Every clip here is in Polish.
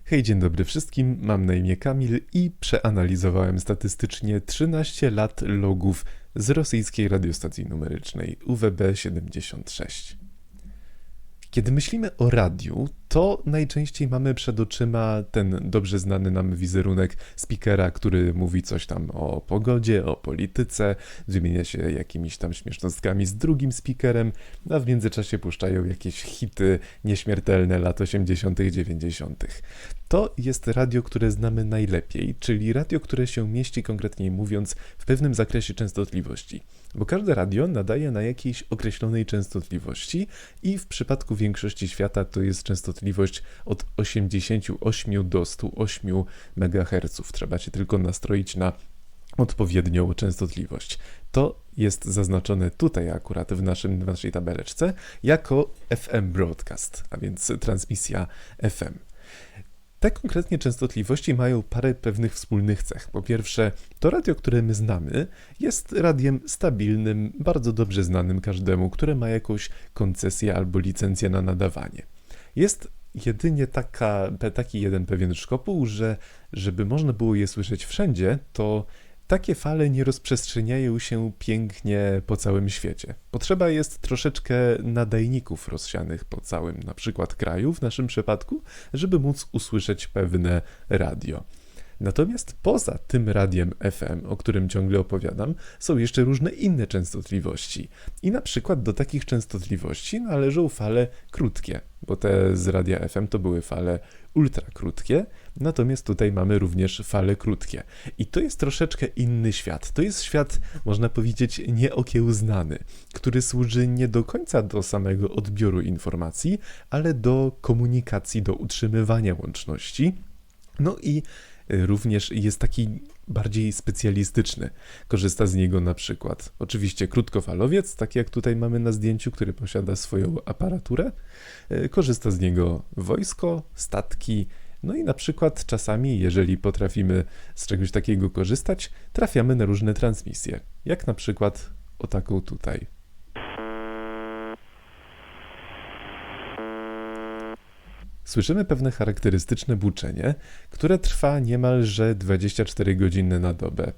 Hej, dzień dobry wszystkim, mam na imię Kamil i przeanalizowałem statystycznie 13 lat logów z rosyjskiej radiostacji numerycznej UWB76. Kiedy myślimy o radiu, to najczęściej mamy przed oczyma ten dobrze znany nam wizerunek speakera, który mówi coś tam o pogodzie, o polityce, wymienia się jakimiś tam śmiesznostkami z drugim speakerem, a w międzyczasie puszczają jakieś hity nieśmiertelne lat 80., 90. To jest radio, które znamy najlepiej, czyli radio, które się mieści, konkretniej mówiąc, w pewnym zakresie częstotliwości. Bo każde radio nadaje na jakiejś określonej częstotliwości i w przypadku większości świata to jest częstotliwość od 88 do 108 MHz. Trzeba się tylko nastroić na odpowiednią częstotliwość. To jest zaznaczone tutaj akurat w naszej tabeleczce jako FM broadcast, a więc transmisja FM. Te konkretnie częstotliwości mają parę pewnych wspólnych cech. Po pierwsze, to radio, które my znamy, jest radiem stabilnym, bardzo dobrze znanym każdemu, które ma jakąś koncesję albo licencję na nadawanie. Jest jedynie taki jeden pewien szkopuł, że żeby można było je słyszeć wszędzie, to takie fale nie rozprzestrzeniają się pięknie po całym świecie. Potrzeba jest troszeczkę nadajników rozsianych po całym na przykład kraju, w naszym przypadku, żeby móc usłyszeć pewne radio. Natomiast poza tym radiem FM, o którym ciągle opowiadam, są jeszcze różne inne częstotliwości. I na przykład do takich częstotliwości należą fale krótkie, bo te z radia FM to były fale ultrakrótkie, natomiast tutaj mamy również fale krótkie. I to jest troszeczkę inny świat. To jest świat, można powiedzieć, nieokiełznany, który służy nie do końca do samego odbioru informacji, ale do komunikacji, do utrzymywania łączności. No i również jest taki bardziej specjalistyczny. Korzysta z niego na przykład oczywiście krótkofalowiec, tak jak tutaj mamy na zdjęciu, który posiada swoją aparaturę. Korzysta z niego wojsko, statki, no i na przykład czasami, jeżeli potrafimy z czegoś takiego korzystać, trafiamy na różne transmisje, jak na przykład o taką tutaj. Słyszymy pewne charakterystyczne buczenie, które trwa niemalże 24 godziny na dobę.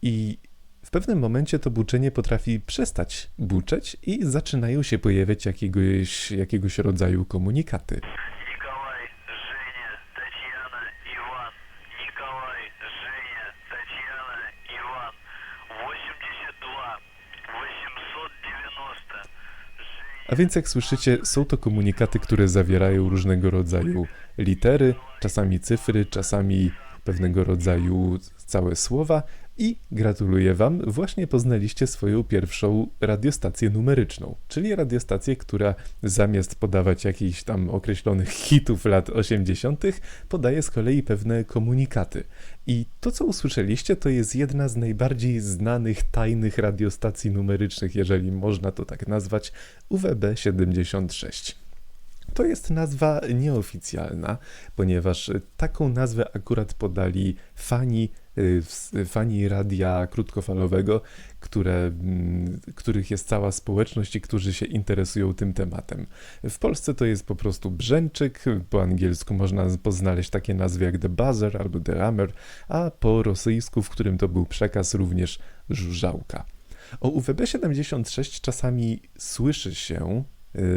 I w pewnym momencie to buczenie potrafi przestać buczeć i zaczynają się pojawiać jakiegoś rodzaju komunikaty. Николай, Женя, Татьяна, Иван. Николай, Женя, Татьяна, Иван. 82, 890. A więc jak słyszycie, są to komunikaty, które zawierają różnego rodzaju litery, czasami cyfry, czasami pewnego rodzaju całe słowa i gratuluję Wam, właśnie poznaliście swoją pierwszą radiostację numeryczną, czyli radiostację, która zamiast podawać jakichś tam określonych hitów lat 80., podaje z kolei pewne komunikaty. I to, co usłyszeliście, to jest jedna z najbardziej znanych, tajnych radiostacji numerycznych, jeżeli można to tak nazwać, UWB76. To jest nieoficjalna, ponieważ taką nazwę akurat podali fani radia krótkofalowego, których jest cała społeczność i którzy się interesują tym tematem. W Polsce to jest po prostu brzęczyk, po angielsku można poznaleźć takie nazwy jak The Buzzer albo The Rammer, a po rosyjsku, w którym to był przekaz, również żużałka. O UWB76 czasami słyszy się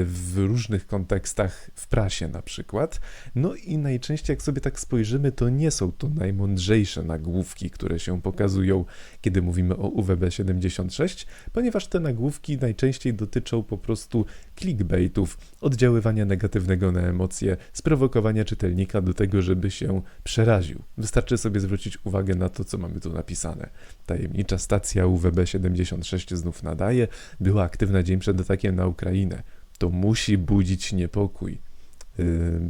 w różnych kontekstach, w prasie na przykład. No i najczęściej jak sobie tak spojrzymy, to nie są to najmądrzejsze nagłówki, które się pokazują, kiedy mówimy o UWB76, ponieważ te nagłówki najczęściej dotyczą po prostu clickbaitów, oddziaływania negatywnego na emocje, sprowokowania czytelnika do tego, żeby się przeraził. Wystarczy sobie zwrócić uwagę na to, co mamy tu napisane. Tajemnicza stacja UWB76 znów nadaje, była aktywna dzień przed atakiem na Ukrainę. To musi budzić niepokój.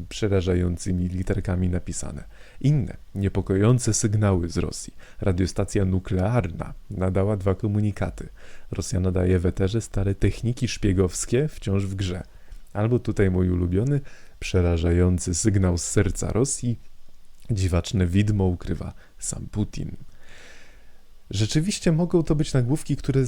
Przerażającymi literkami napisane. Inne, niepokojące sygnały z Rosji. Radiostacja nuklearna nadała 2 komunikaty. Rosja nadaje w eterze stare techniki szpiegowskie wciąż w grze. Albo tutaj mój ulubiony, przerażający sygnał z serca Rosji. Dziwaczne widmo ukrywa sam Putin. Rzeczywiście mogą to być nagłówki, które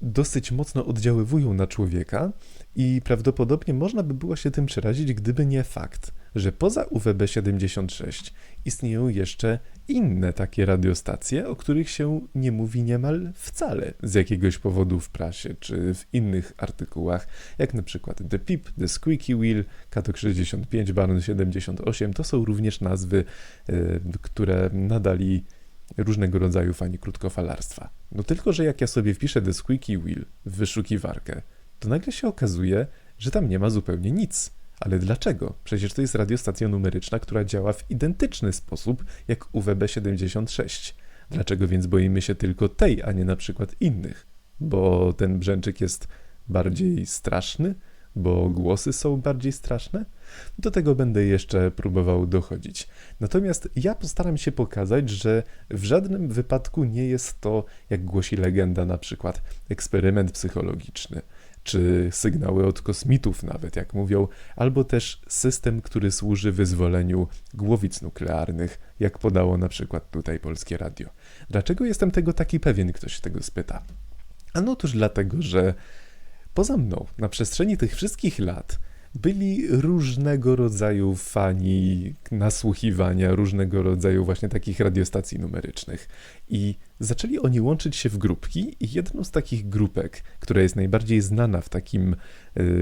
dosyć mocno oddziaływują na człowieka i prawdopodobnie można by było się tym przerazić, gdyby nie fakt, że poza UWB76 istnieją jeszcze inne takie radiostacje, o których się nie mówi niemal wcale z jakiegoś powodu w prasie czy w innych artykułach, jak na przykład The Pip, The Squeaky Wheel, Katok 65, Baron 78. To są również nazwy, które nadali różnego rodzaju fani krótkofalarstwa. No tylko, że jak ja sobie wpiszę The Squeaky Wheel w wyszukiwarkę, to nagle się okazuje, że tam nie ma zupełnie nic. Ale dlaczego? Przecież to jest radiostacja numeryczna, która działa w identyczny sposób jak UWB76. Dlaczego więc boimy się tylko tej, a nie na przykład innych? Bo ten brzęczyk jest bardziej straszny? Bo głosy są bardziej straszne? Do tego będę jeszcze próbował dochodzić. Natomiast ja postaram się pokazać, że w żadnym wypadku nie jest to, jak głosi legenda, na przykład eksperyment psychologiczny, czy sygnały od kosmitów nawet, jak mówią, albo też system, który służy wyzwoleniu głowic nuklearnych, jak podało na przykład tutaj Polskie Radio. Dlaczego jestem tego taki pewien, ktoś się tego spyta? Ano otóż dlatego, że poza mną na przestrzeni tych wszystkich lat byli różnego rodzaju fani nasłuchiwania, różnego rodzaju właśnie takich radiostacji numerycznych. I zaczęli oni łączyć się w grupki i jedną z takich grupek, która jest najbardziej znana w takim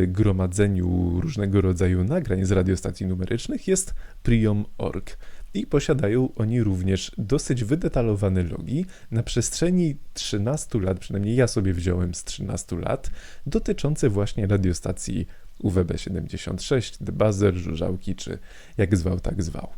gromadzeniu różnego rodzaju nagrań z radiostacji numerycznych jest Priom.org. I posiadają oni również dosyć wydetalowane logi na przestrzeni 13 lat, przynajmniej ja sobie wziąłem z 13 lat, dotyczące właśnie radiostacji UWB76, The Buzzer, Żużałki, czy jak zwał, tak zwał.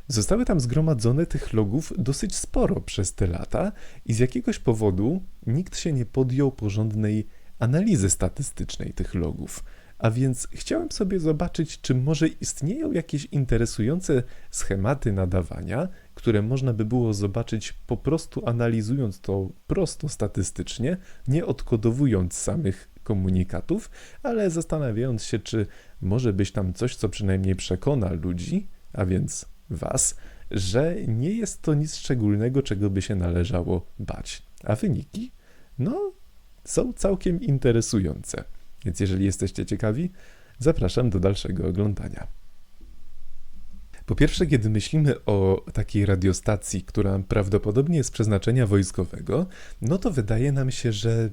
Zostały tam zgromadzone tych logów dosyć sporo przez te lata i z jakiegoś powodu nikt się nie podjął porządnej analizy statystycznej tych logów. A więc chciałem sobie zobaczyć, czy może istnieją jakieś interesujące schematy nadawania, które można by było zobaczyć po prostu analizując to prosto statystycznie, nie odkodowując samych komunikatów, ale zastanawiając się, czy może być tam coś, co przynajmniej przekona ludzi, a więc was, że nie jest to nic szczególnego, czego by się należało bać. A wyniki? No, są całkiem interesujące. Więc jeżeli jesteście ciekawi, zapraszam do dalszego oglądania. Po pierwsze, kiedy myślimy o takiej radiostacji, która prawdopodobnie jest przeznaczenia wojskowego, no to wydaje nam się, że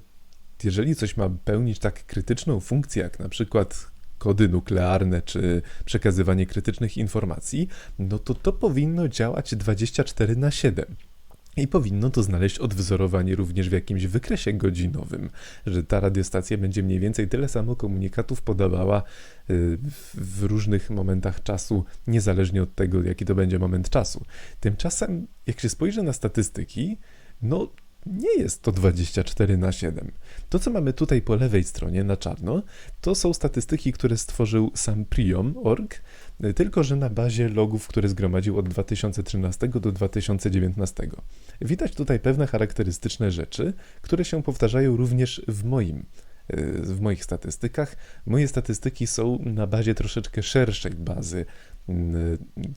jeżeli coś ma pełnić tak krytyczną funkcję, jak na przykład kody nuklearne czy przekazywanie krytycznych informacji, no to powinno działać 24/7. I powinno to znaleźć odwzorowanie również w jakimś wykresie godzinowym, że ta radiostacja będzie mniej więcej tyle samo komunikatów podawała w różnych momentach czasu, niezależnie od tego, jaki to będzie moment czasu. Tymczasem, jak się spojrzy na statystyki, no nie jest to 24/7. To, co mamy tutaj po lewej stronie na czarno, to są statystyki, które stworzył sam Priom.org, tylko że na bazie logów, które zgromadził od 2013 do 2019. Widać tutaj pewne charakterystyczne rzeczy, które się powtarzają również w moich statystykach. Moje statystyki są na bazie troszeczkę szerszej bazy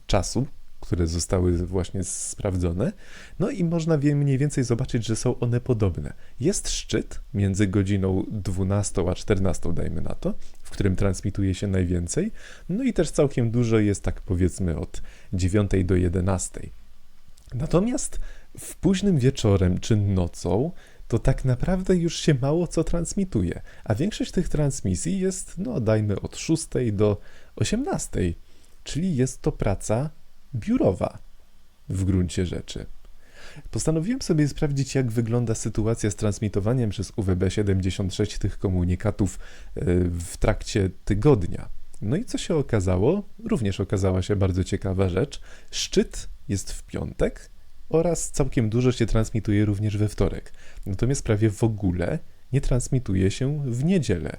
czasu, które zostały właśnie sprawdzone. No i można mniej więcej zobaczyć, że są one podobne. Jest szczyt między godziną 12 a 14, dajmy na to, w którym transmituje się najwięcej. No i też całkiem dużo jest, tak powiedzmy, od 9 do 11. Natomiast w późnym wieczorem czy nocą to tak naprawdę już się mało co transmituje, a większość tych transmisji jest, no dajmy od 6 do 18, czyli jest to praca biurowa w gruncie rzeczy. Postanowiłem sobie sprawdzić, jak wygląda sytuacja z transmitowaniem przez UWB76 tych komunikatów w trakcie tygodnia. No i co się okazało? Również okazała się bardzo ciekawa rzecz. Szczyt jest w piątek oraz całkiem dużo się transmituje również we wtorek. Natomiast prawie w ogóle nie transmituje się w niedzielę.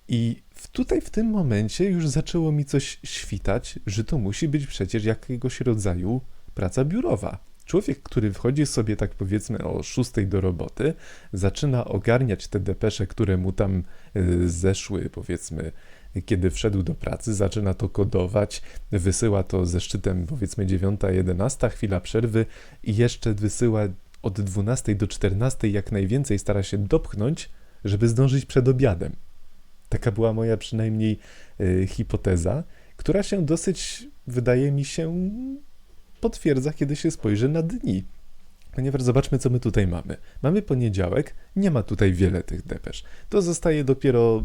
I tutaj w tym momencie już zaczęło mi coś świtać, że to musi być przecież jakiegoś rodzaju praca biurowa. Człowiek, który wchodzi sobie tak powiedzmy o 6 do roboty, zaczyna ogarniać te depesze, które mu tam zeszły powiedzmy, kiedy wszedł do pracy, zaczyna to kodować, wysyła to ze szczytem powiedzmy 9-11, chwila przerwy i jeszcze wysyła od 12 do 14 jak najwięcej, stara się dopchnąć, żeby zdążyć przed obiadem. Taka była moja przynajmniej hipoteza, która się dosyć, wydaje mi się, potwierdza, kiedy się spojrzy na dni. Ponieważ zobaczmy, co my tutaj mamy. Mamy poniedziałek, nie ma tutaj wiele tych depesz. To zostaje dopiero,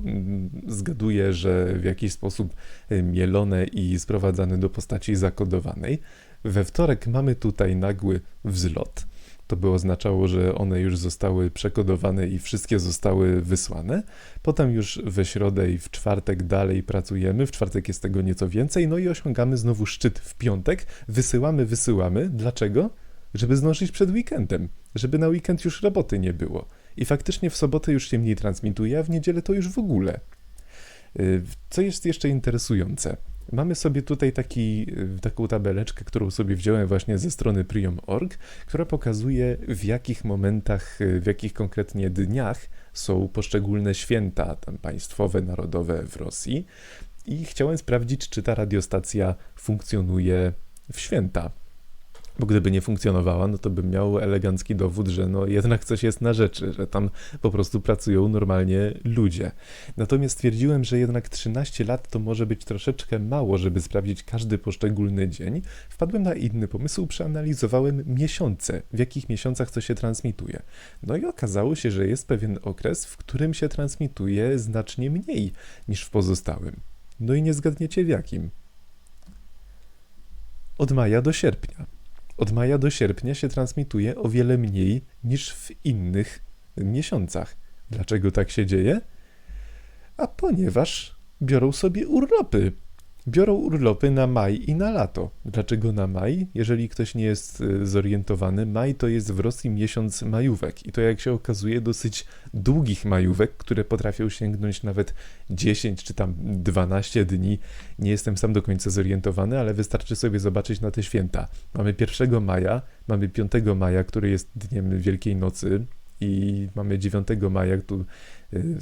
zgaduję, że w jakiś sposób mielone i sprowadzane do postaci zakodowanej. We wtorek mamy tutaj nagły wzlot. To by oznaczało, że one już zostały przekodowane i wszystkie zostały wysłane. Potem już we środę i w czwartek dalej pracujemy. W czwartek jest tego nieco więcej. No i osiągamy znowu szczyt w piątek. Wysyłamy. Dlaczego? Żeby zdążyć przed weekendem, żeby na weekend już roboty nie było. I faktycznie w sobotę już się mniej transmituje, a w niedzielę to już w ogóle. Co jest jeszcze interesujące? Mamy sobie tutaj taką tabeleczkę, którą sobie wziąłem właśnie ze strony priom.org, która pokazuje, w jakich momentach, w jakich konkretnie dniach są poszczególne święta tam państwowe, narodowe w Rosji. I chciałem sprawdzić, czy ta radiostacja funkcjonuje w święta. Bo gdyby nie funkcjonowała, no to bym miał elegancki dowód, że no jednak coś jest na rzeczy, że tam po prostu pracują normalnie ludzie. Natomiast stwierdziłem, że jednak 13 lat to może być troszeczkę mało, żeby sprawdzić każdy poszczególny dzień. Wpadłem na inny pomysł, przeanalizowałem miesiące, w jakich miesiącach co się transmituje. No i okazało się, że jest pewien okres, w którym się transmituje znacznie mniej niż w pozostałym. No i nie zgadniecie w jakim. Od maja do sierpnia. Od maja do sierpnia się transmituje o wiele mniej niż w innych miesiącach. Dlaczego tak się dzieje? A ponieważ biorą sobie urlopy. Biorą urlopy na maj i na lato. Dlaczego na maj? Jeżeli ktoś nie jest zorientowany, maj to jest w Rosji miesiąc majówek. I to, jak się okazuje, dosyć długich majówek, które potrafią sięgnąć nawet 10 czy tam 12 dni. Nie jestem sam do końca zorientowany, ale wystarczy sobie zobaczyć na te święta. Mamy 1 maja, mamy 5 maja, który jest dniem Wielkiej Nocy, i mamy 9 maja, tu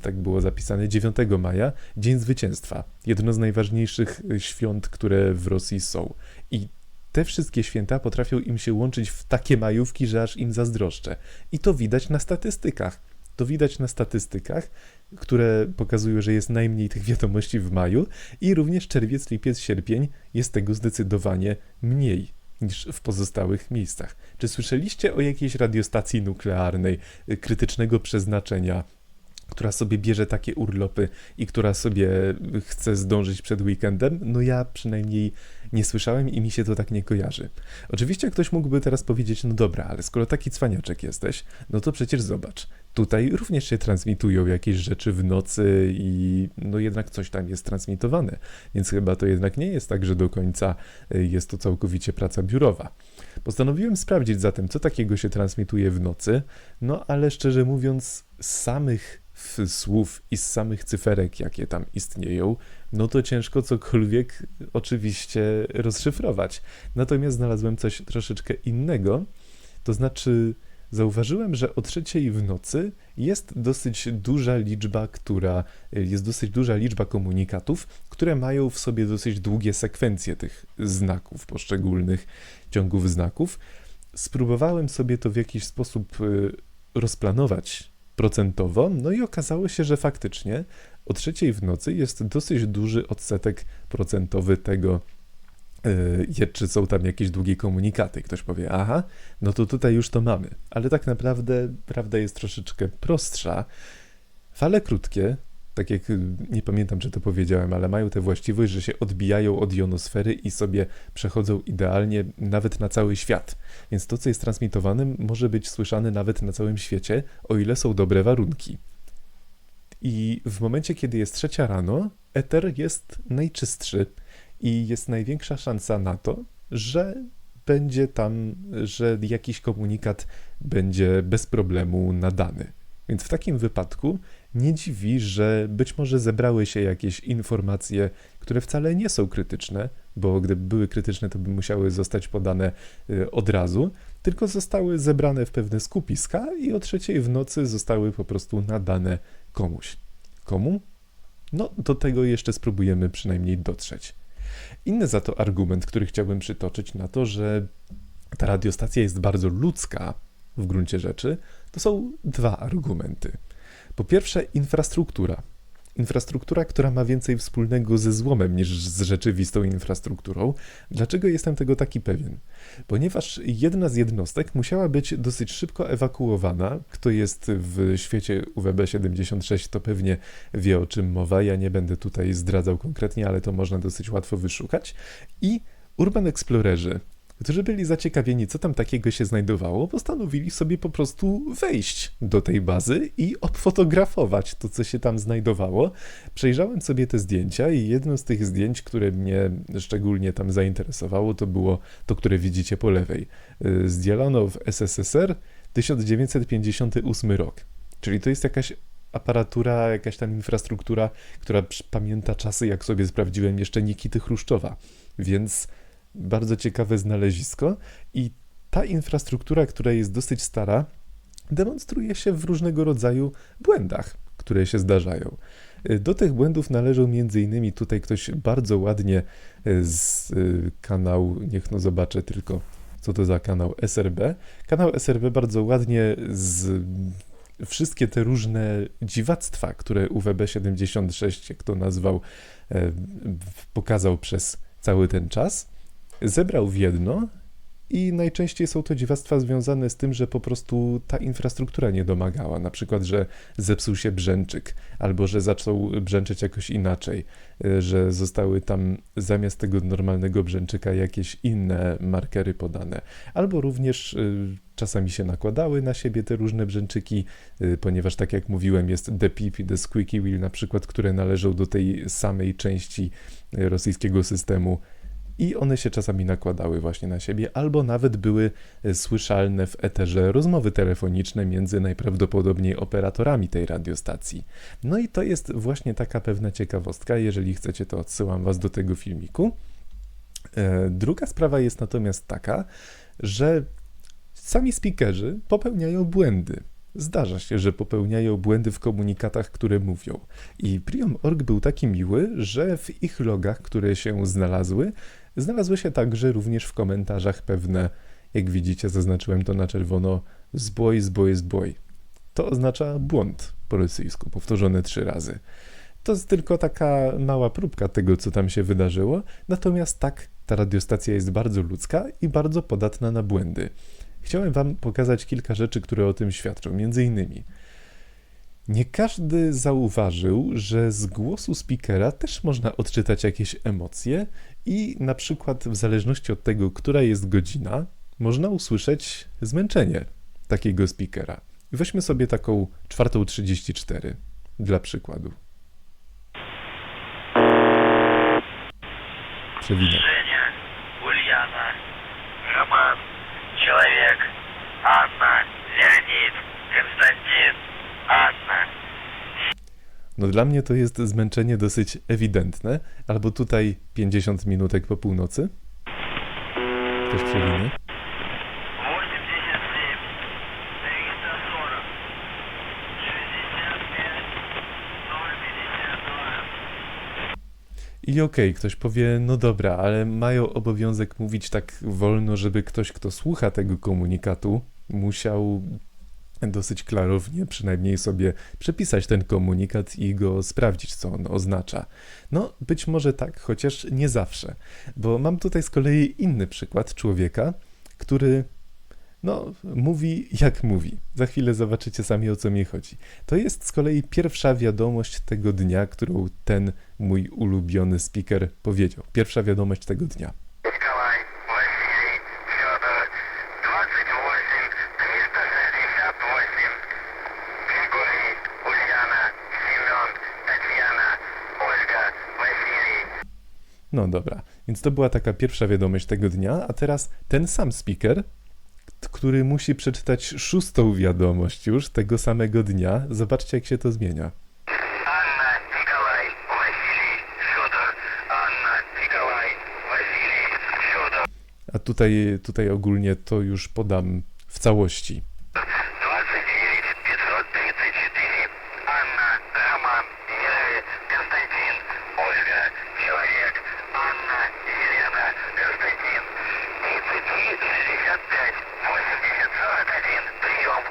tak było zapisane, 9 maja, Dzień Zwycięstwa. Jedno z najważniejszych świąt, które w Rosji są. I te wszystkie święta potrafią im się łączyć w takie majówki, że aż im zazdroszczę. I to widać na statystykach. To widać na statystykach, które pokazują, że jest najmniej tych wiadomości w maju i również czerwiec, lipiec, sierpień jest tego zdecydowanie mniej niż w pozostałych miejscach. Czy słyszeliście o jakiejś radiostacji nuklearnej krytycznego przeznaczenia, która sobie bierze takie urlopy i która sobie chce zdążyć przed weekendem? No ja przynajmniej nie słyszałem i mi się to tak nie kojarzy. Oczywiście ktoś mógłby teraz powiedzieć, no dobra, ale skoro taki cwaniaczek jesteś, no to przecież zobacz, tutaj również się transmitują jakieś rzeczy w nocy i no jednak coś tam jest transmitowane, więc chyba to jednak nie jest tak, że do końca jest to całkowicie praca biurowa. Postanowiłem sprawdzić zatem, co takiego się transmituje w nocy, no ale szczerze mówiąc, z samych słów i z samych cyferek, jakie tam istnieją, no to ciężko cokolwiek oczywiście rozszyfrować. Natomiast znalazłem coś troszeczkę innego, to znaczy zauważyłem, że o 3:00 w nocy jest dosyć duża liczba komunikatów, które mają w sobie dosyć długie sekwencje tych znaków, poszczególnych ciągów znaków. Spróbowałem sobie to w jakiś sposób rozplanować procentowo, no i okazało się, że faktycznie o 3:00 w nocy jest dosyć duży odsetek procentowy tego, czy są tam jakieś długie komunikaty. Ktoś powie, aha, no to tutaj już to mamy. Ale tak naprawdę prawda jest troszeczkę prostsza. Fale krótkie, tak jak nie pamiętam, czy to powiedziałem, ale mają tę właściwość, że się odbijają od jonosfery i sobie przechodzą idealnie nawet na cały świat. Więc to, co jest transmitowane, może być słyszane nawet na całym świecie, o ile są dobre warunki. I w momencie, kiedy jest 3:00 rano, eter jest najczystszy i jest największa szansa na to, że będzie tam, że jakiś komunikat będzie bez problemu nadany. Więc w takim wypadku nie dziwi, że być może zebrały się jakieś informacje, które wcale nie są krytyczne, bo gdyby były krytyczne, to by musiały zostać podane od razu, tylko zostały zebrane w pewne skupiska i o 3:00 w nocy zostały po prostu nadane komuś. Komu? No, do tego jeszcze spróbujemy przynajmniej dotrzeć. Inny za to argument, który chciałbym przytoczyć na to, że ta radiostacja jest bardzo ludzka w gruncie rzeczy, to są dwa argumenty. Po pierwsze, infrastruktura. infrastruktura, która ma więcej wspólnego ze złomem niż z rzeczywistą infrastrukturą. Dlaczego jestem tego taki pewien? Ponieważ jedna z jednostek musiała być dosyć szybko ewakuowana. Kto jest w świecie UWB-76, to pewnie wie, o czym mowa. Ja nie będę tutaj zdradzał konkretnie, ale to można dosyć łatwo wyszukać. I Urban Explorerzy, którzy byli zaciekawieni, co tam takiego się znajdowało, postanowili sobie po prostu wejść do tej bazy i obfotografować to, co się tam znajdowało. Przejrzałem sobie te zdjęcia i jedno z tych zdjęć, które mnie szczególnie tam zainteresowało, to było to, które widzicie po lewej. Zdzielono w SSSR 1958 rok. Czyli to jest jakaś aparatura, jakaś tam infrastruktura, która pamięta czasy, jak sobie sprawdziłem, jeszcze Nikity Chruszczowa. Więc bardzo ciekawe znalezisko i ta infrastruktura, która jest dosyć stara, demonstruje się w różnego rodzaju błędach, które się zdarzają. Do tych błędów należą m.in. tutaj ktoś bardzo ładnie z kanału, niech no zobaczę tylko, co to za kanał SRB. Kanał SRB bardzo ładnie z wszystkie te różne dziwactwa, które UWB-76, jak to nazwał, pokazał przez cały ten czas, zebrał w jedno i najczęściej są to dziwactwa związane z tym, że po prostu ta infrastruktura nie domagała. Na przykład, że zepsuł się brzęczyk, albo że zaczął brzęczeć jakoś inaczej, że zostały tam zamiast tego normalnego brzęczyka jakieś inne markery podane. Albo również czasami się nakładały na siebie te różne brzęczyki, ponieważ tak jak mówiłem, jest The Pip i The Squeaky Wheel na przykład, które należą do tej samej części rosyjskiego systemu, i one się czasami nakładały właśnie na siebie, albo nawet były słyszalne w eterze rozmowy telefoniczne między najprawdopodobniej operatorami tej radiostacji. No i to jest właśnie taka pewna ciekawostka. Jeżeli chcecie, to odsyłam was do tego filmiku. Druga sprawa jest natomiast taka, że sami speakerzy popełniają błędy. Zdarza się, że popełniają błędy w komunikatach, które mówią. I Priom.org był taki miły, że w ich logach, które się znalazły się także również w komentarzach pewne, jak widzicie, zaznaczyłem to na czerwono, zboj, zboj, zboj. To oznacza błąd po rosyjsku, powtórzone 3 razy. To jest tylko taka mała próbka tego, co tam się wydarzyło, natomiast tak, ta radiostacja jest bardzo ludzka i bardzo podatna na błędy. Chciałem wam pokazać kilka rzeczy, które o tym świadczą. Między innymi, nie każdy zauważył, że z głosu speakera też można odczytać jakieś emocje i na przykład w zależności od tego, która jest godzina, można usłyszeć zmęczenie takiego speakera. Weźmy sobie taką 4:34 dla przykładu. Przewinę. Женя, Ульяна, Роман, Человек, Анна, Леонид, Константин, Анна. No dla mnie to jest zmęczenie dosyć ewidentne, albo tutaj 50 minutek po północy. Ktoś przewinie. 87, 340, 65, 052. I okej, ktoś powie, no dobra, ale mają obowiązek mówić tak wolno, żeby ktoś, kto słucha tego komunikatu, musiał dosyć klarownie przynajmniej sobie przepisać ten komunikat i go sprawdzić, co on oznacza. No, być może tak, chociaż nie zawsze, bo mam tutaj z kolei inny przykład człowieka, który mówi jak mówi. Za chwilę zobaczycie sami, o co mi chodzi. To jest z kolei pierwsza wiadomość tego dnia, którą ten mój ulubiony speaker powiedział. Pierwsza wiadomość tego dnia. Николай, Василий, Федор, 28, 368, Григорий, Ульяна, Семен, Татьяна, Ольга, Василий. No dobra, więc to była taka pierwsza wiadomość tego dnia, a teraz ten sam speaker, który musi przeczytać 6. wiadomość już tego samego dnia. Zobaczcie, jak się to zmienia. Анна, Николай, Василий, Федор, Анна, Николай, Василий, Федор. A tutaj ogólnie to już podam w całości. 29, 534, Анна, Роман, Юрий, Константин, Ольга, Человек, Анна, Елена, Константин, 33, 65, 80, 41, прием.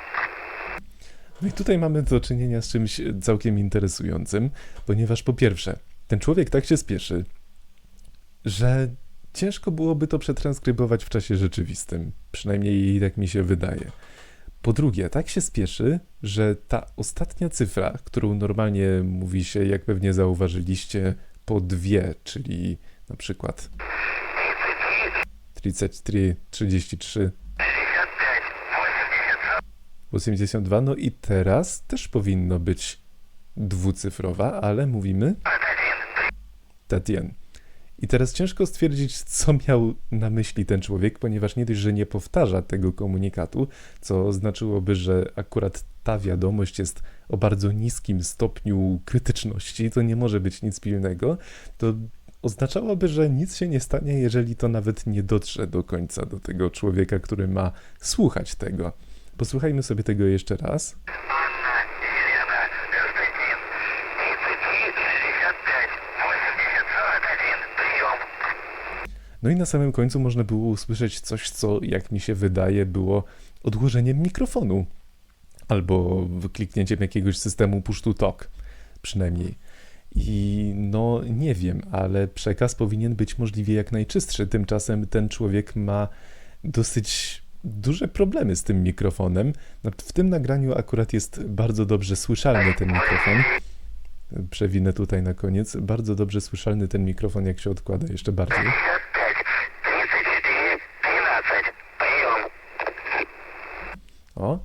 No i tutaj mamy do czynienia z czymś całkiem interesującym, ponieważ po pierwsze, ten człowiek tak się spieszy, że ciężko byłoby to przetranskrybować w czasie rzeczywistym. Przynajmniej tak mi się wydaje. Po drugie, tak się spieszy, że ta ostatnia cyfra, którą normalnie mówi się, jak pewnie zauważyliście, po dwie, czyli na przykład 33, 33, 82, no i teraz też powinno być dwucyfrowa, ale mówimy Tatien. I teraz ciężko stwierdzić, co miał na myśli ten człowiek, ponieważ nie dość, że nie powtarza tego komunikatu, co znaczyłoby, że akurat ta wiadomość jest o bardzo niskim stopniu krytyczności, to nie może być nic pilnego, to oznaczałoby, że nic się nie stanie, jeżeli to nawet nie dotrze do końca do tego człowieka, który ma słuchać tego. Posłuchajmy sobie tego jeszcze raz. Анна, Елена, Константин, 33, 65, 80, 41, прием. No i na samym końcu można było usłyszeć coś, co, jak mi się wydaje, było odłożeniem mikrofonu albo kliknięciem jakiegoś systemu push to talk, przynajmniej. I no nie wiem, ale przekaz powinien być możliwie jak najczystszy. Tymczasem ten człowiek ma dosyć duże problemy z tym mikrofonem. W tym nagraniu akurat jest bardzo dobrze słyszalny ten mikrofon. Przewinę tutaj na koniec. Bardzo dobrze słyszalny ten mikrofon, jak się odkłada jeszcze bardziej. 55, 34, 12, прием. O,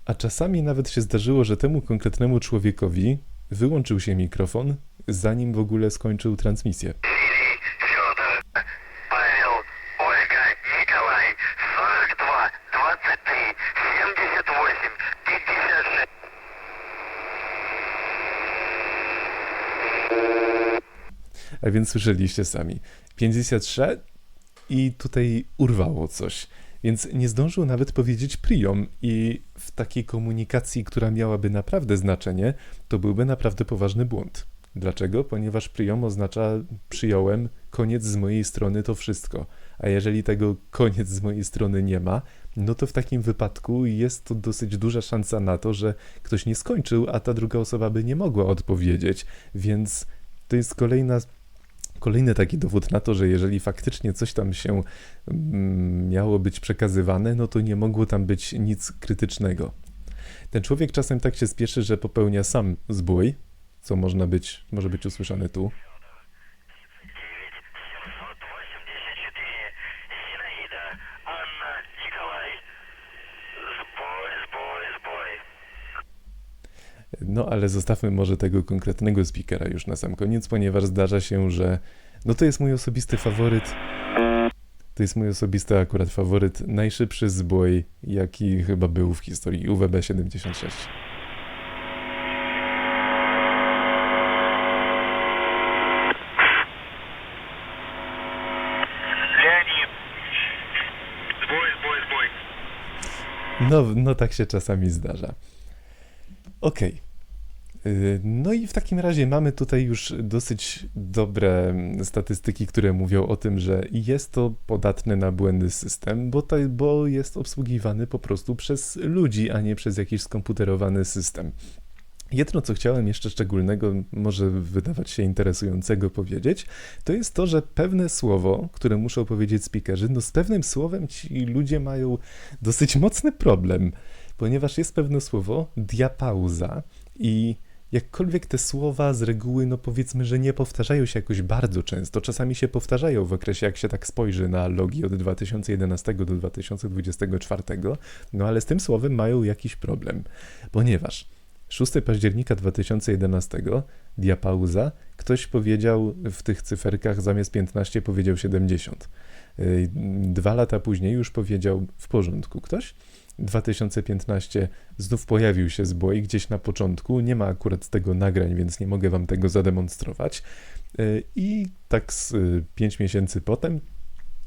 a czasami nawet się zdarzyło, że temu konkretnemu człowiekowi wyłączył się mikrofon, zanim w ogóle skończył transmisję. Федор, Павел, Ольга, Николай, 42, 23, 78, 56. A więc słyszeliście sami. 53 i tutaj urwało coś. Więc nie zdążył nawet powiedzieć priom i w takiej komunikacji, która miałaby naprawdę znaczenie, to byłby naprawdę poważny błąd. Dlaczego? Ponieważ priom oznacza przyjąłem, koniec z mojej strony to wszystko. A jeżeli tego koniec z mojej strony nie ma, no to w takim wypadku jest to dosyć duża szansa na to, że ktoś nie skończył, a ta druga osoba by nie mogła odpowiedzieć. Więc to jest kolejny taki dowód na to, że jeżeli faktycznie coś tam się miało być przekazywane, no to nie mogło tam być nic krytycznego. Ten człowiek czasem tak się spieszy, że popełnia sam zbój, co może być usłyszane tu. 784, Зинаида, Анна, Николай. Сбой. No ale zostawmy może tego konkretnego speakera już na sam koniec, ponieważ zdarza się, że no to jest mój osobisty faworyt. To jest mój osobisty akurat faworyt, najszybszy zbój, jaki chyba był w historii UWB 76. Леонид. Сбой. No tak się czasami zdarza. Okej. No i w takim razie mamy tutaj już dosyć dobre statystyki, które mówią o tym, że jest to podatny na błędy system, bo jest obsługiwany po prostu przez ludzi, a nie przez jakiś skomputerowany system. Jedno, co chciałem jeszcze szczególnego, może wydawać się interesującego powiedzieć, to jest to, że pewne słowo, które muszą powiedzieć speakerzy, no z pewnym słowem ci ludzie mają dosyć mocny problem, ponieważ jest pewne słowo diapauza i jakkolwiek te słowa z reguły, no powiedzmy, że nie powtarzają się jakoś bardzo często, czasami się powtarzają w okresie, jak się tak spojrzy na logi od 2011 do 2024, no ale z tym słowem mają jakiś problem, ponieważ 6 października 2011, diapauza, ktoś powiedział w tych cyferkach zamiast 15 powiedział 70. 2 lata później już powiedział w porządku ktoś. 2015 znów pojawił się zbój gdzieś na początku, nie ma akurat tego nagrań, więc nie mogę wam tego zademonstrować. I tak z 5 miesięcy potem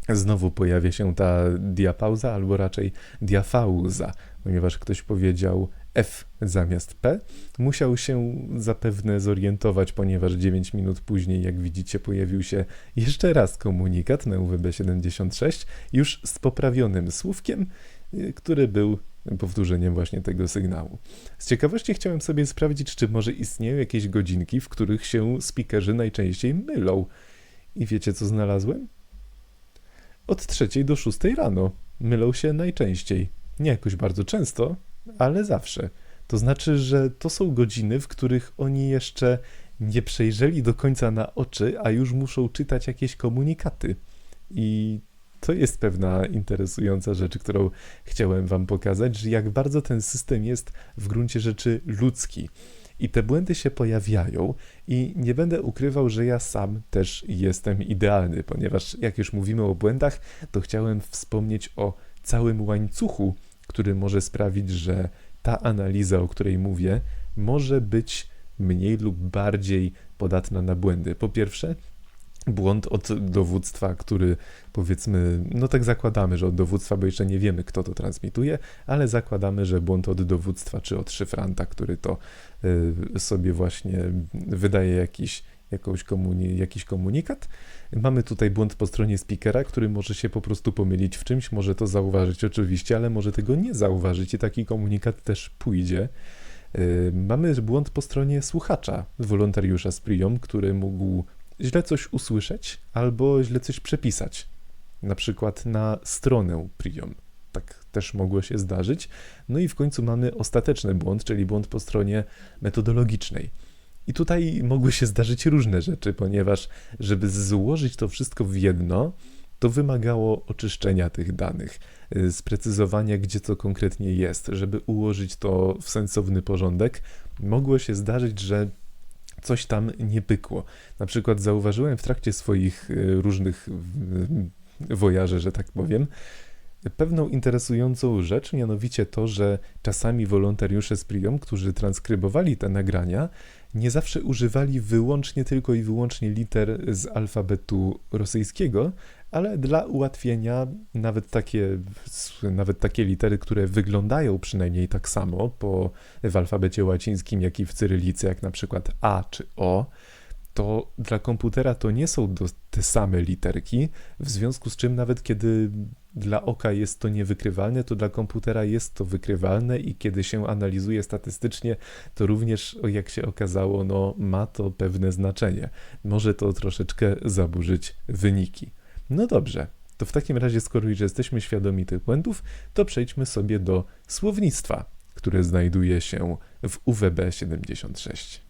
znowu pojawia się ta diapauza, albo raczej diafauza, ponieważ ktoś powiedział F zamiast P. Musiał się zapewne zorientować, ponieważ 9 minut później, jak widzicie, pojawił się jeszcze raz komunikat na UWB 76, już z poprawionym słówkiem, który był powtórzeniem właśnie tego sygnału. Z ciekawości chciałem sobie sprawdzić, czy może istnieją jakieś godzinki, w których się speakerzy najczęściej mylą. I wiecie, co znalazłem? Od 3 do 6 rano mylą się najczęściej. Nie jakoś bardzo często, ale zawsze. To znaczy, że to są godziny, w których oni jeszcze nie przejrzeli do końca na oczy, a już muszą czytać jakieś komunikaty. I to jest pewna interesująca rzecz, którą chciałem wam pokazać, że jak bardzo ten system jest w gruncie rzeczy ludzki. I te błędy się pojawiają i nie będę ukrywał, że ja sam też jestem idealny, ponieważ jak już mówimy o błędach, to chciałem wspomnieć o całym łańcuchu, który może sprawić, że ta analiza, o której mówię, może być mniej lub bardziej podatna na błędy. Po pierwsze, błąd od dowództwa, który powiedzmy, no tak zakładamy, że od dowództwa, bo jeszcze nie wiemy, kto to transmituje, ale zakładamy, że błąd od dowództwa, czy od szyfranta, który to sobie właśnie wydaje jakiś komunikat. Mamy tutaj błąd po stronie speakera, który może się po prostu pomylić w czymś, może to zauważyć oczywiście, ale może tego nie zauważyć i taki komunikat też pójdzie. Mamy błąd po stronie słuchacza, wolontariusza z Priom, który mógł źle coś usłyszeć albo źle coś przepisać, na przykład na stronę Priom. Tak też mogło się zdarzyć. No i w końcu mamy ostateczny błąd, czyli błąd po stronie metodologicznej. I tutaj mogły się zdarzyć różne rzeczy, ponieważ żeby złożyć to wszystko w jedno, to wymagało oczyszczenia tych danych, sprecyzowania, gdzie co konkretnie jest. Żeby ułożyć to w sensowny porządek, mogło się zdarzyć, że coś tam nie pykło. Na przykład zauważyłem w trakcie swoich różnych wojaży, że tak powiem, pewną interesującą rzecz, mianowicie to, że czasami wolontariusze z Priom, którzy transkrybowali te nagrania, nie zawsze używali tylko i wyłącznie liter z alfabetu rosyjskiego, ale dla ułatwienia nawet takie litery, które wyglądają przynajmniej tak samo w alfabecie łacińskim, jak i w cyrylicy, jak na przykład A czy O, to dla komputera to nie są te same literki, w związku z czym nawet kiedy dla oka jest to niewykrywalne, to dla komputera jest to wykrywalne i kiedy się analizuje statystycznie, to również, jak się okazało, no, ma to pewne znaczenie. Może to troszeczkę zaburzyć wyniki. No dobrze, to w takim razie, skoro już jesteśmy świadomi tych błędów, to przejdźmy sobie do słownictwa, które znajduje się w UWB 76.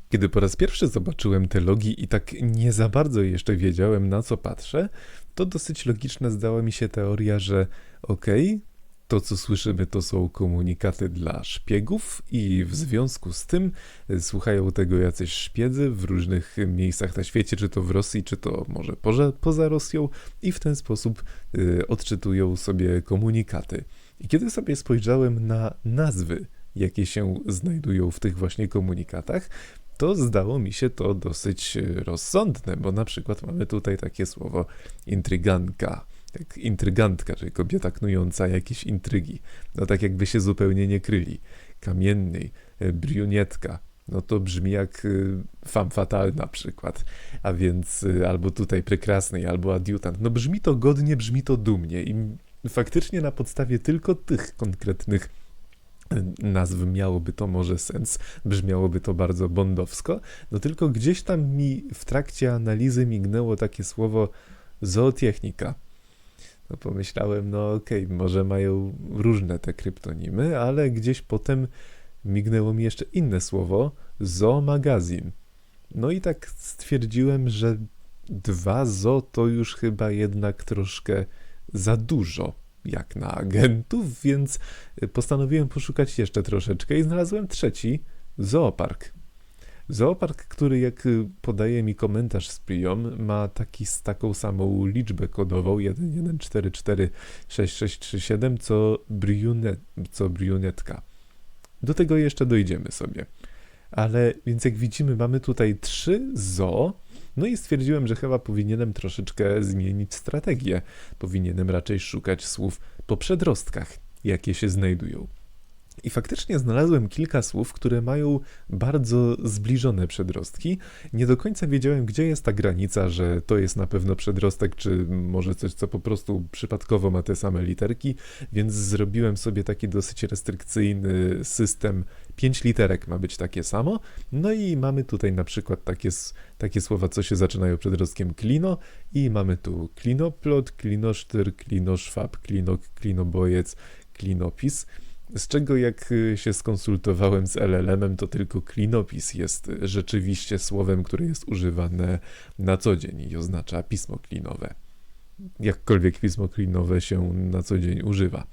Kiedy po raz pierwszy zobaczyłem te logi i tak nie za bardzo jeszcze wiedziałem, na co patrzę, to dosyć logiczna zdała mi się teoria, że to co słyszymy to są komunikaty dla szpiegów i w związku z tym słuchają tego jacyś szpiedzy w różnych miejscach na świecie, czy to w Rosji, czy to może poza Rosją i w ten sposób odczytują sobie komunikaty. I kiedy sobie spojrzałem na nazwy, jakie się znajdują w tych właśnie komunikatach, to zdało mi się to dosyć rozsądne, bo na przykład mamy tutaj takie słowo intryganka, jak intrygantka, czyli kobieta knująca jakieś intrygi, no tak jakby się zupełnie nie kryli. Kamiennej, brюnetka, no to brzmi jak femme fatale na przykład, a więc albo tutaj prekrasnej, albo adiutant. No brzmi to godnie, brzmi to dumnie i faktycznie na podstawie tylko tych konkretnych nazw miałoby to może sens, brzmiałoby to bardzo bondowsko, no tylko gdzieś tam mi w trakcie analizy mignęło takie słowo zootechnika. No pomyślałem, no okej, może mają różne te kryptonimy, ale gdzieś potem mignęło mi jeszcze inne słowo, zoomagazin. No i tak stwierdziłem, że 2 zo to już chyba jednak troszkę za dużo jak na agentów, więc postanowiłem poszukać jeszcze troszeczkę i znalazłem 3, zoopark. Zoopark, który jak podaje mi komentarz z Priom, ma taką samą liczbę kodową 11446637 co brюnetka. Do tego jeszcze dojdziemy sobie. Ale więc jak widzimy, mamy tutaj 3 zo. No i stwierdziłem, że chyba powinienem troszeczkę zmienić strategię. Powinienem raczej szukać słów po przedrostkach, jakie się znajdują. I faktycznie znalazłem kilka słów, które mają bardzo zbliżone przedrostki. Nie do końca wiedziałem, gdzie jest ta granica, że to jest na pewno przedrostek, czy może coś, co po prostu przypadkowo ma te same literki, więc zrobiłem sobie taki dosyć restrykcyjny system. 5 literek ma być takie samo. No i mamy tutaj na przykład takie słowa, co się zaczynają przedrostkiem klino i mamy tu klinoplot, klinosztyr, klinoszwab, klinok, klinobojec, klinopis. Z czego jak się skonsultowałem z LLM-em, to tylko klinopis jest rzeczywiście słowem, które jest używane na co dzień i oznacza pismo klinowe. Jakkolwiek pismo klinowe się na co dzień używa.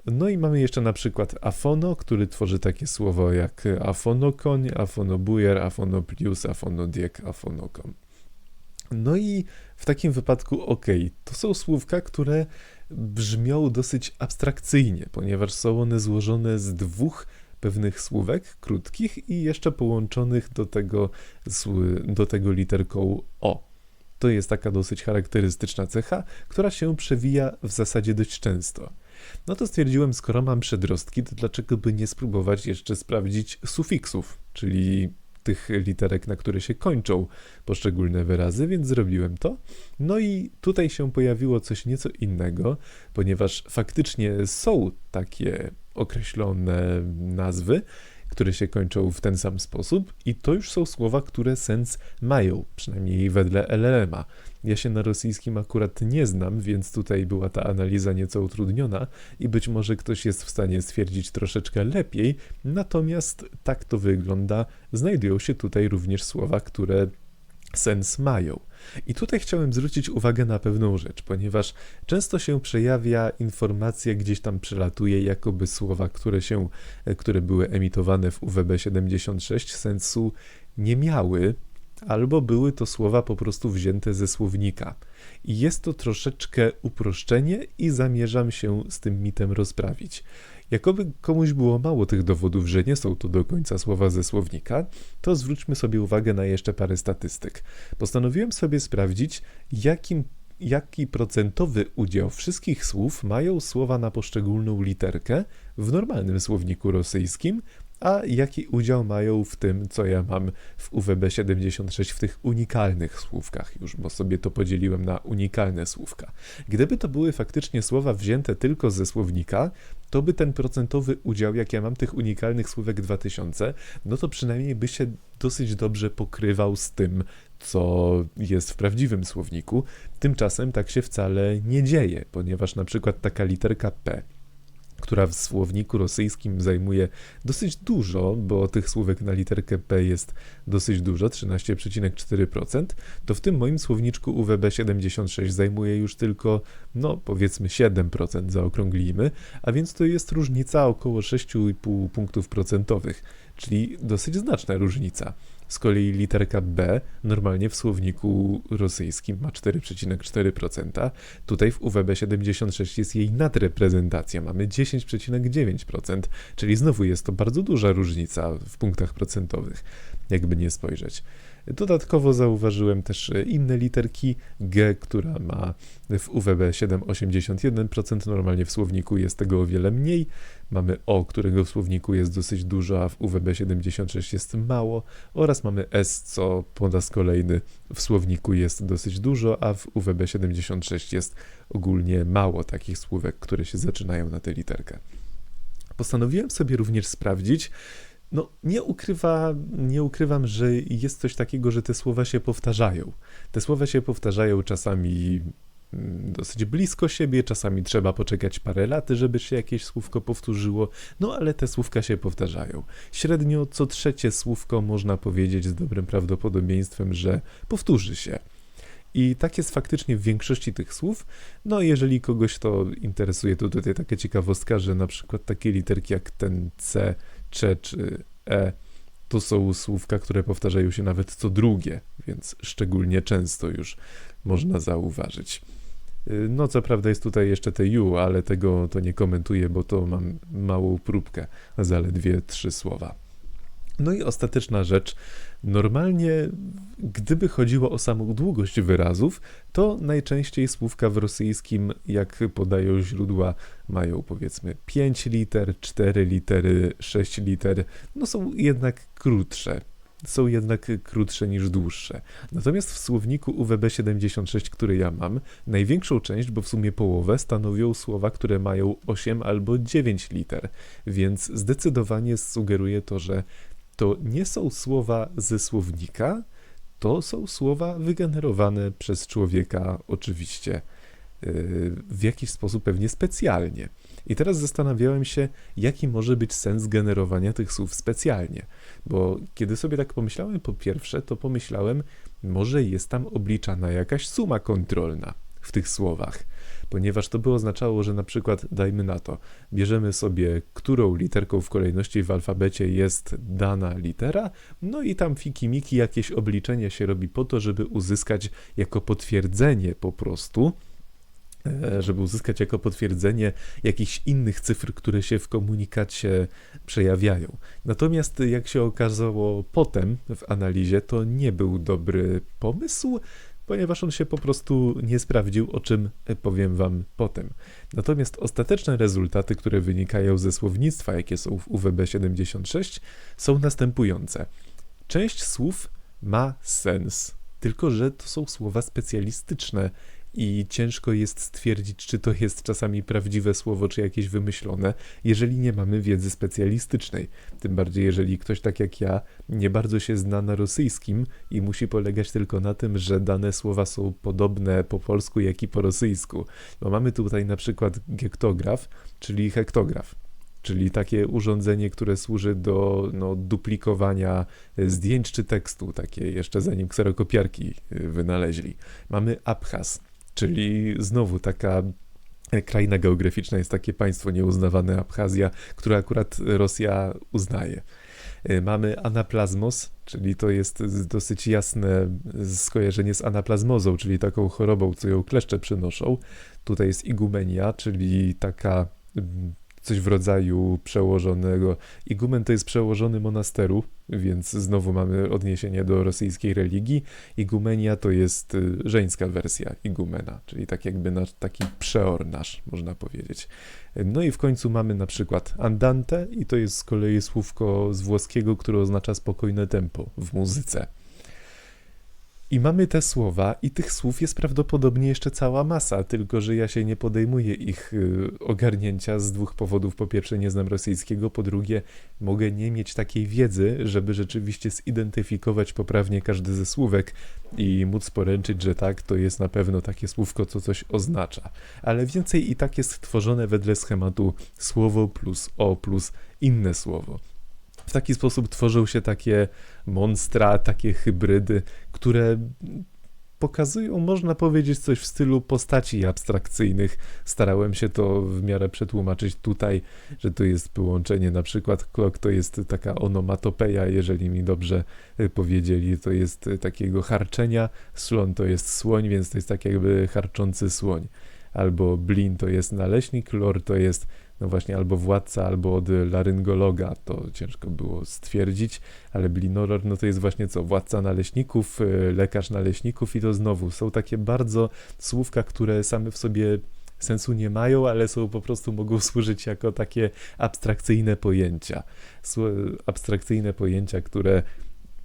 No i mamy jeszcze na przykład afono, który tworzy takie słowo jak afonokoń, afonobujer, afonoplius, afonodiek, afonokon. No i w takim wypadku to są słówka, które brzmią dosyć abstrakcyjnie, ponieważ są one złożone z dwóch pewnych słówek krótkich i jeszcze połączonych do tego literką O. To jest taka dosyć charakterystyczna cecha, która się przewija w zasadzie dość często. No to stwierdziłem, skoro mam przedrostki, to dlaczego by nie spróbować jeszcze sprawdzić sufiksów, czyli tych literek, na które się kończą poszczególne wyrazy, więc zrobiłem to. No i tutaj się pojawiło coś nieco innego, ponieważ faktycznie są takie określone nazwy, które się kończą w ten sam sposób i to już są słowa, które sens mają, przynajmniej wedle LLM-a. Ja się na rosyjskim akurat nie znam, więc tutaj była ta analiza nieco utrudniona i być może ktoś jest w stanie stwierdzić troszeczkę lepiej, natomiast tak to wygląda. Znajdują się tutaj również słowa, które sens mają. I tutaj chciałem zwrócić uwagę na pewną rzecz, ponieważ często się przejawia informacja, gdzieś tam przelatuje, jakoby słowa, które były emitowane w UWB76 sensu nie miały, albo były to słowa po prostu wzięte ze słownika. I jest to troszeczkę uproszczenie i zamierzam się z tym mitem rozprawić. Jakoby komuś było mało tych dowodów, że nie są to do końca słowa ze słownika, to zwróćmy sobie uwagę na jeszcze parę statystyk. Postanowiłem sobie sprawdzić, jaki procentowy udział wszystkich słów mają słowa na poszczególną literkę w normalnym słowniku rosyjskim, a jaki udział mają w tym, co ja mam w UWB76, w tych unikalnych słówkach już, bo sobie to podzieliłem na unikalne słówka. Gdyby to były faktycznie słowa wzięte tylko ze słownika, to by ten procentowy udział, jak ja mam tych unikalnych słówek 2000, no to przynajmniej by się dosyć dobrze pokrywał z tym, co jest w prawdziwym słowniku. Tymczasem tak się wcale nie dzieje, ponieważ na przykład taka literka P, która w słowniku rosyjskim zajmuje dosyć dużo, bo tych słówek na literkę P jest dosyć dużo, 13,4%, to w tym moim słowniczku UWB76 zajmuje już tylko, no powiedzmy 7%, zaokrąglimy, a więc to jest różnica około 6,5 punktów procentowych, czyli dosyć znaczna różnica. Z kolei literka B normalnie w słowniku rosyjskim ma 4,4%. Tutaj w UWB76 jest jej nadreprezentacja, mamy 10,9%, czyli znowu jest to bardzo duża różnica w punktach procentowych, jakby nie spojrzeć. Dodatkowo zauważyłem też inne literki, G, która ma w UWB7 81%, normalnie w słowniku jest tego o wiele mniej. Mamy O, którego w słowniku jest dosyć dużo, a w UWB76 jest mało. Oraz mamy S, co po raz kolejny w słowniku jest dosyć dużo, a w UWB76 jest ogólnie mało takich słówek, które się zaczynają na tę literkę. Postanowiłem sobie również sprawdzić, no, nie ukrywam, że jest coś takiego, że te słowa się powtarzają. Te słowa się powtarzają czasami dosyć blisko siebie, czasami trzeba poczekać parę lat, żeby się jakieś słówko powtórzyło, no ale te słówka się powtarzają. Średnio co trzecie słówko można powiedzieć z dobrym prawdopodobieństwem, że powtórzy się. I tak jest faktycznie w większości tych słów. No jeżeli kogoś to interesuje, to tutaj taka ciekawostka, że na przykład takie literki jak ten C, Cze czy E, to są słówka, które powtarzają się nawet co drugie, więc szczególnie często już można zauważyć. No co prawda jest tutaj jeszcze te U, ale tego to nie komentuję, bo to mam małą próbkę, zaledwie 3 słowa. No i ostateczna rzecz. Normalnie, gdyby chodziło o samą długość wyrazów, to najczęściej słówka w rosyjskim, jak podają źródła, mają powiedzmy 5 liter, 4 litery, 6 liter. No są jednak krótsze. Są jednak krótsze niż dłuższe. Natomiast w słowniku UWB76, który ja mam, największą część, bo w sumie połowę, stanowią słowa, które mają 8 albo 9 liter. Więc zdecydowanie sugeruje to, że to nie są słowa ze słownika, to są słowa wygenerowane przez człowieka oczywiście w jakiś sposób pewnie specjalnie. I teraz zastanawiałem się, jaki może być sens generowania tych słów specjalnie. Bo kiedy sobie tak pomyślałem, po pierwsze, to pomyślałem, może jest tam obliczana jakaś suma kontrolna w tych słowach. Ponieważ to by oznaczało, że na przykład, dajmy na to, bierzemy sobie, którą literką w kolejności w alfabecie jest dana litera, no i tam fiki-miki jakieś obliczenie się robi po to, żeby uzyskać jako potwierdzenie po prostu, jakichś innych cyfr, które się w komunikacie przejawiają. Natomiast jak się okazało potem w analizie, to nie był dobry pomysł, ponieważ on się po prostu nie sprawdził, o czym powiem wam potem. Natomiast ostateczne rezultaty, które wynikają ze słownictwa, jakie są w UWB76, są następujące. Część słów ma sens, tylko że to są słowa specjalistyczne i ciężko jest stwierdzić, czy to jest czasami prawdziwe słowo, czy jakieś wymyślone, jeżeli nie mamy wiedzy specjalistycznej. Tym bardziej, jeżeli ktoś tak jak ja nie bardzo się zna na rosyjskim i musi polegać tylko na tym, że dane słowa są podobne po polsku, jak i po rosyjsku. Bo mamy tutaj na przykład gektograf, czyli hektograf. Czyli takie urządzenie, które służy do duplikowania zdjęć czy tekstu, takie jeszcze zanim kserokopiarki wynaleźli. Mamy Abchaz, czyli znowu taka kraina geograficzna, jest takie państwo nieuznawane Abchazja, które akurat Rosja uznaje. Mamy anaplazmos, czyli to jest dosyć jasne skojarzenie z anaplazmozą, czyli taką chorobą, co ją kleszcze przynoszą. Tutaj jest igumenia, czyli taka coś w rodzaju przełożonego. Igumen to jest przełożony monasteru, więc znowu mamy odniesienie do rosyjskiej religii. Igumenia to jest żeńska wersja igumena, czyli tak jakby taki przeornasz, można powiedzieć. No i w końcu mamy na przykład andante i to jest z kolei słówko z włoskiego, które oznacza spokojne tempo w muzyce. I mamy te słowa i tych słów jest prawdopodobnie jeszcze cała masa, tylko że ja się nie podejmuję ich ogarnięcia z dwóch powodów. Po pierwsze, nie znam rosyjskiego, po drugie, mogę nie mieć takiej wiedzy, żeby rzeczywiście zidentyfikować poprawnie każdy ze słówek i móc poręczyć, że tak, to jest na pewno takie słówko, co coś oznacza. Ale więcej i tak jest tworzone wedle schematu słowo plus o plus inne słowo. W taki sposób tworzą się takie monstra, takie hybrydy, które pokazują, można powiedzieć, coś w stylu postaci abstrakcyjnych. Starałem się to w miarę przetłumaczyć tutaj, że to jest połączenie, na przykład klok to jest taka onomatopeja, jeżeli mi dobrze powiedzieli, to jest takiego harczenia, slon to jest słoń, więc to jest tak jakby harczący słoń. Albo blin to jest naleśnik, lor to jest no właśnie albo władca, albo od laryngologa, to ciężko było stwierdzić, ale blinolor, no to jest właśnie co, władca naleśników, lekarz naleśników i to znowu są takie bardzo słówka, które same w sobie sensu nie mają, ale są po prostu mogą służyć jako takie abstrakcyjne pojęcia, które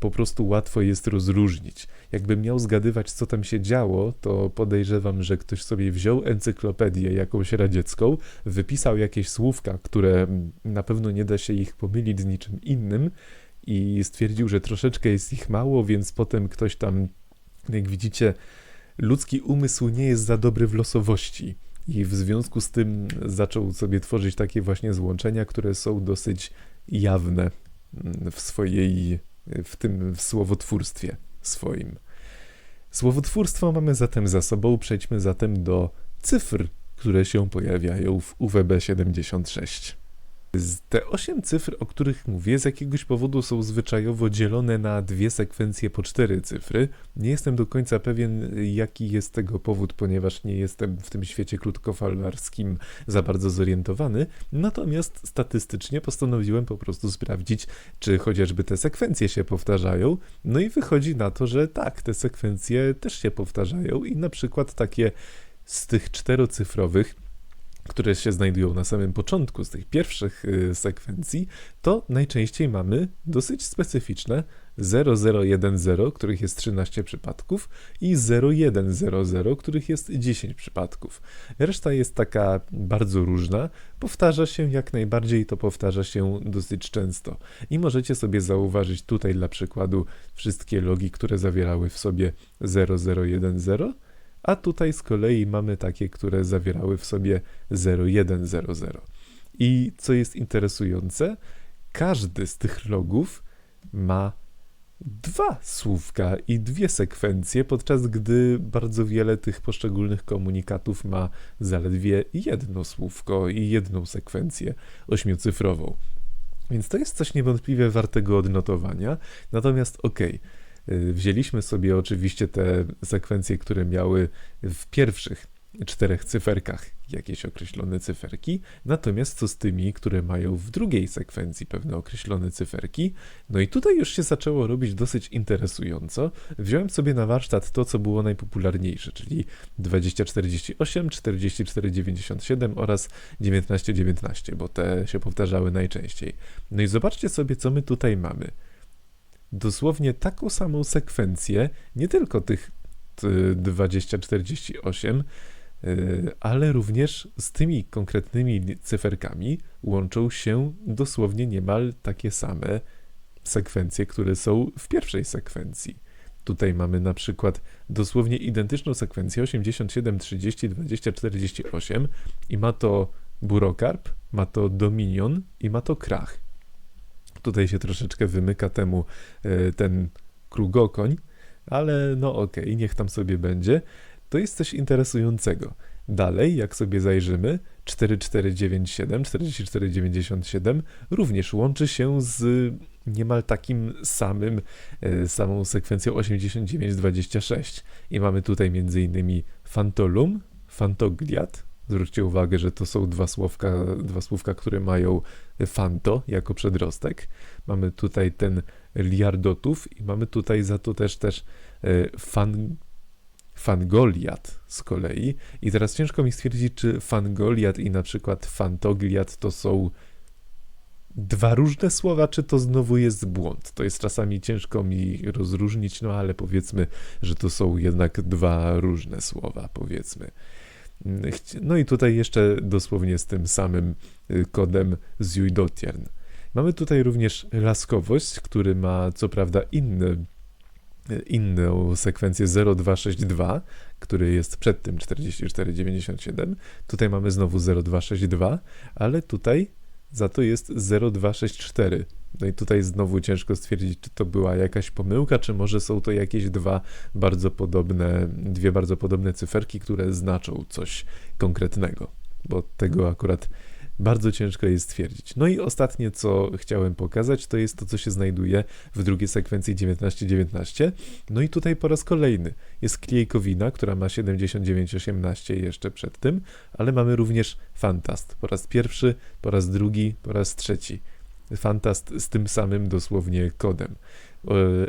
po prostu łatwo jest rozróżnić. Jakbym miał zgadywać, co tam się działo, to podejrzewam, że ktoś sobie wziął encyklopedię jakąś radziecką, wypisał jakieś słówka, które na pewno nie da się ich pomylić z niczym innym i stwierdził, że troszeczkę jest ich mało, więc potem ktoś tam, jak widzicie, ludzki umysł nie jest za dobry w losowości i w związku z tym zaczął sobie tworzyć takie właśnie złączenia, które są dosyć jawne w słowotwórstwie swoim. Słowotwórstwo mamy zatem za sobą, przejdźmy zatem do cyfr, które się pojawiają w UWB76. Te 8 cyfr, o których mówię, z jakiegoś powodu są zwyczajowo dzielone na dwie sekwencje po 4 cyfry. Nie jestem do końca pewien, jaki jest tego powód, ponieważ nie jestem w tym świecie krótkofalarskim za bardzo zorientowany. Natomiast statystycznie postanowiłem po prostu sprawdzić, czy chociażby te sekwencje się powtarzają. No i wychodzi na to, że tak, te sekwencje też się powtarzają i na przykład takie z tych czterocyfrowych, które się znajdują na samym początku z tych pierwszych sekwencji, to najczęściej mamy dosyć specyficzne 0010, których jest 13 przypadków i 0100, których jest 10 przypadków. Reszta jest taka bardzo różna, powtarza się jak najbardziej, to powtarza się dosyć często. I możecie sobie zauważyć tutaj dla przykładu wszystkie logi, które zawierały w sobie 0010, a tutaj z kolei mamy takie, które zawierały w sobie 0100. I co jest interesujące, każdy z tych logów ma dwa słówka i dwie sekwencje, podczas gdy bardzo wiele tych poszczególnych komunikatów ma zaledwie jedno słówko i jedną sekwencję ośmiocyfrową. Więc to jest coś niewątpliwie wartego odnotowania. Natomiast wzięliśmy sobie oczywiście te sekwencje, które miały w pierwszych 4 cyferkach jakieś określone cyferki, natomiast co z tymi, które mają w drugiej sekwencji pewne określone cyferki? No i tutaj już się zaczęło robić dosyć interesująco. Wziąłem sobie na warsztat to, co było najpopularniejsze, czyli 2048, 4497 oraz 1919, bo te się powtarzały najczęściej. No i zobaczcie sobie, co my tutaj mamy. Dosłownie taką samą sekwencję, nie tylko tych 2048, ale również z tymi konkretnymi cyferkami łączą się dosłownie niemal takie same sekwencje, które są w pierwszej sekwencji. Tutaj mamy na przykład dosłownie identyczną sekwencję 87, 30, 20, 48 i ma to Burokarp, ma to Dominion i ma to Krach. Tutaj się troszeczkę wymyka temu ten krugokoń, ale no okej, niech tam sobie będzie. To jest coś interesującego. Dalej, jak sobie zajrzymy, 4497, 4497 również łączy się z niemal takim samą sekwencją 8926. I mamy tutaj m.in. Fantolum, Fantogliat. Zwróćcie uwagę, że to są dwa słówka, które mają fanto jako przedrostek. Mamy tutaj ten liardotów i mamy tutaj za to też Fangoliat z kolei. I teraz ciężko mi stwierdzić, czy Fangoliat i na przykład Fantogliat to są dwa różne słowa, czy to znowu jest błąd. To jest czasami ciężko mi rozróżnić, no ale powiedzmy, że to są jednak dwa różne słowa, powiedzmy. No i tutaj jeszcze dosłownie z tym samym kodem Zuidotjern. Mamy tutaj również laskowość, który ma co prawda inną sekwencję 0262, który jest przed tym 4497. Tutaj mamy znowu 0262, ale tutaj za to jest 0264. No i tutaj znowu ciężko stwierdzić, czy to była jakaś pomyłka, czy może są to jakieś dwie bardzo podobne cyferki, które znaczą coś konkretnego, bo tego akurat bardzo ciężko jest stwierdzić. No i ostatnie, co chciałem pokazać, to jest to, co się znajduje w drugiej sekwencji 1919. No i tutaj po raz kolejny jest Kliejkowina, która ma 7918 jeszcze przed tym, ale mamy również Fantast. Po raz pierwszy, po raz drugi, po raz trzeci. Fantast z tym samym dosłownie kodem.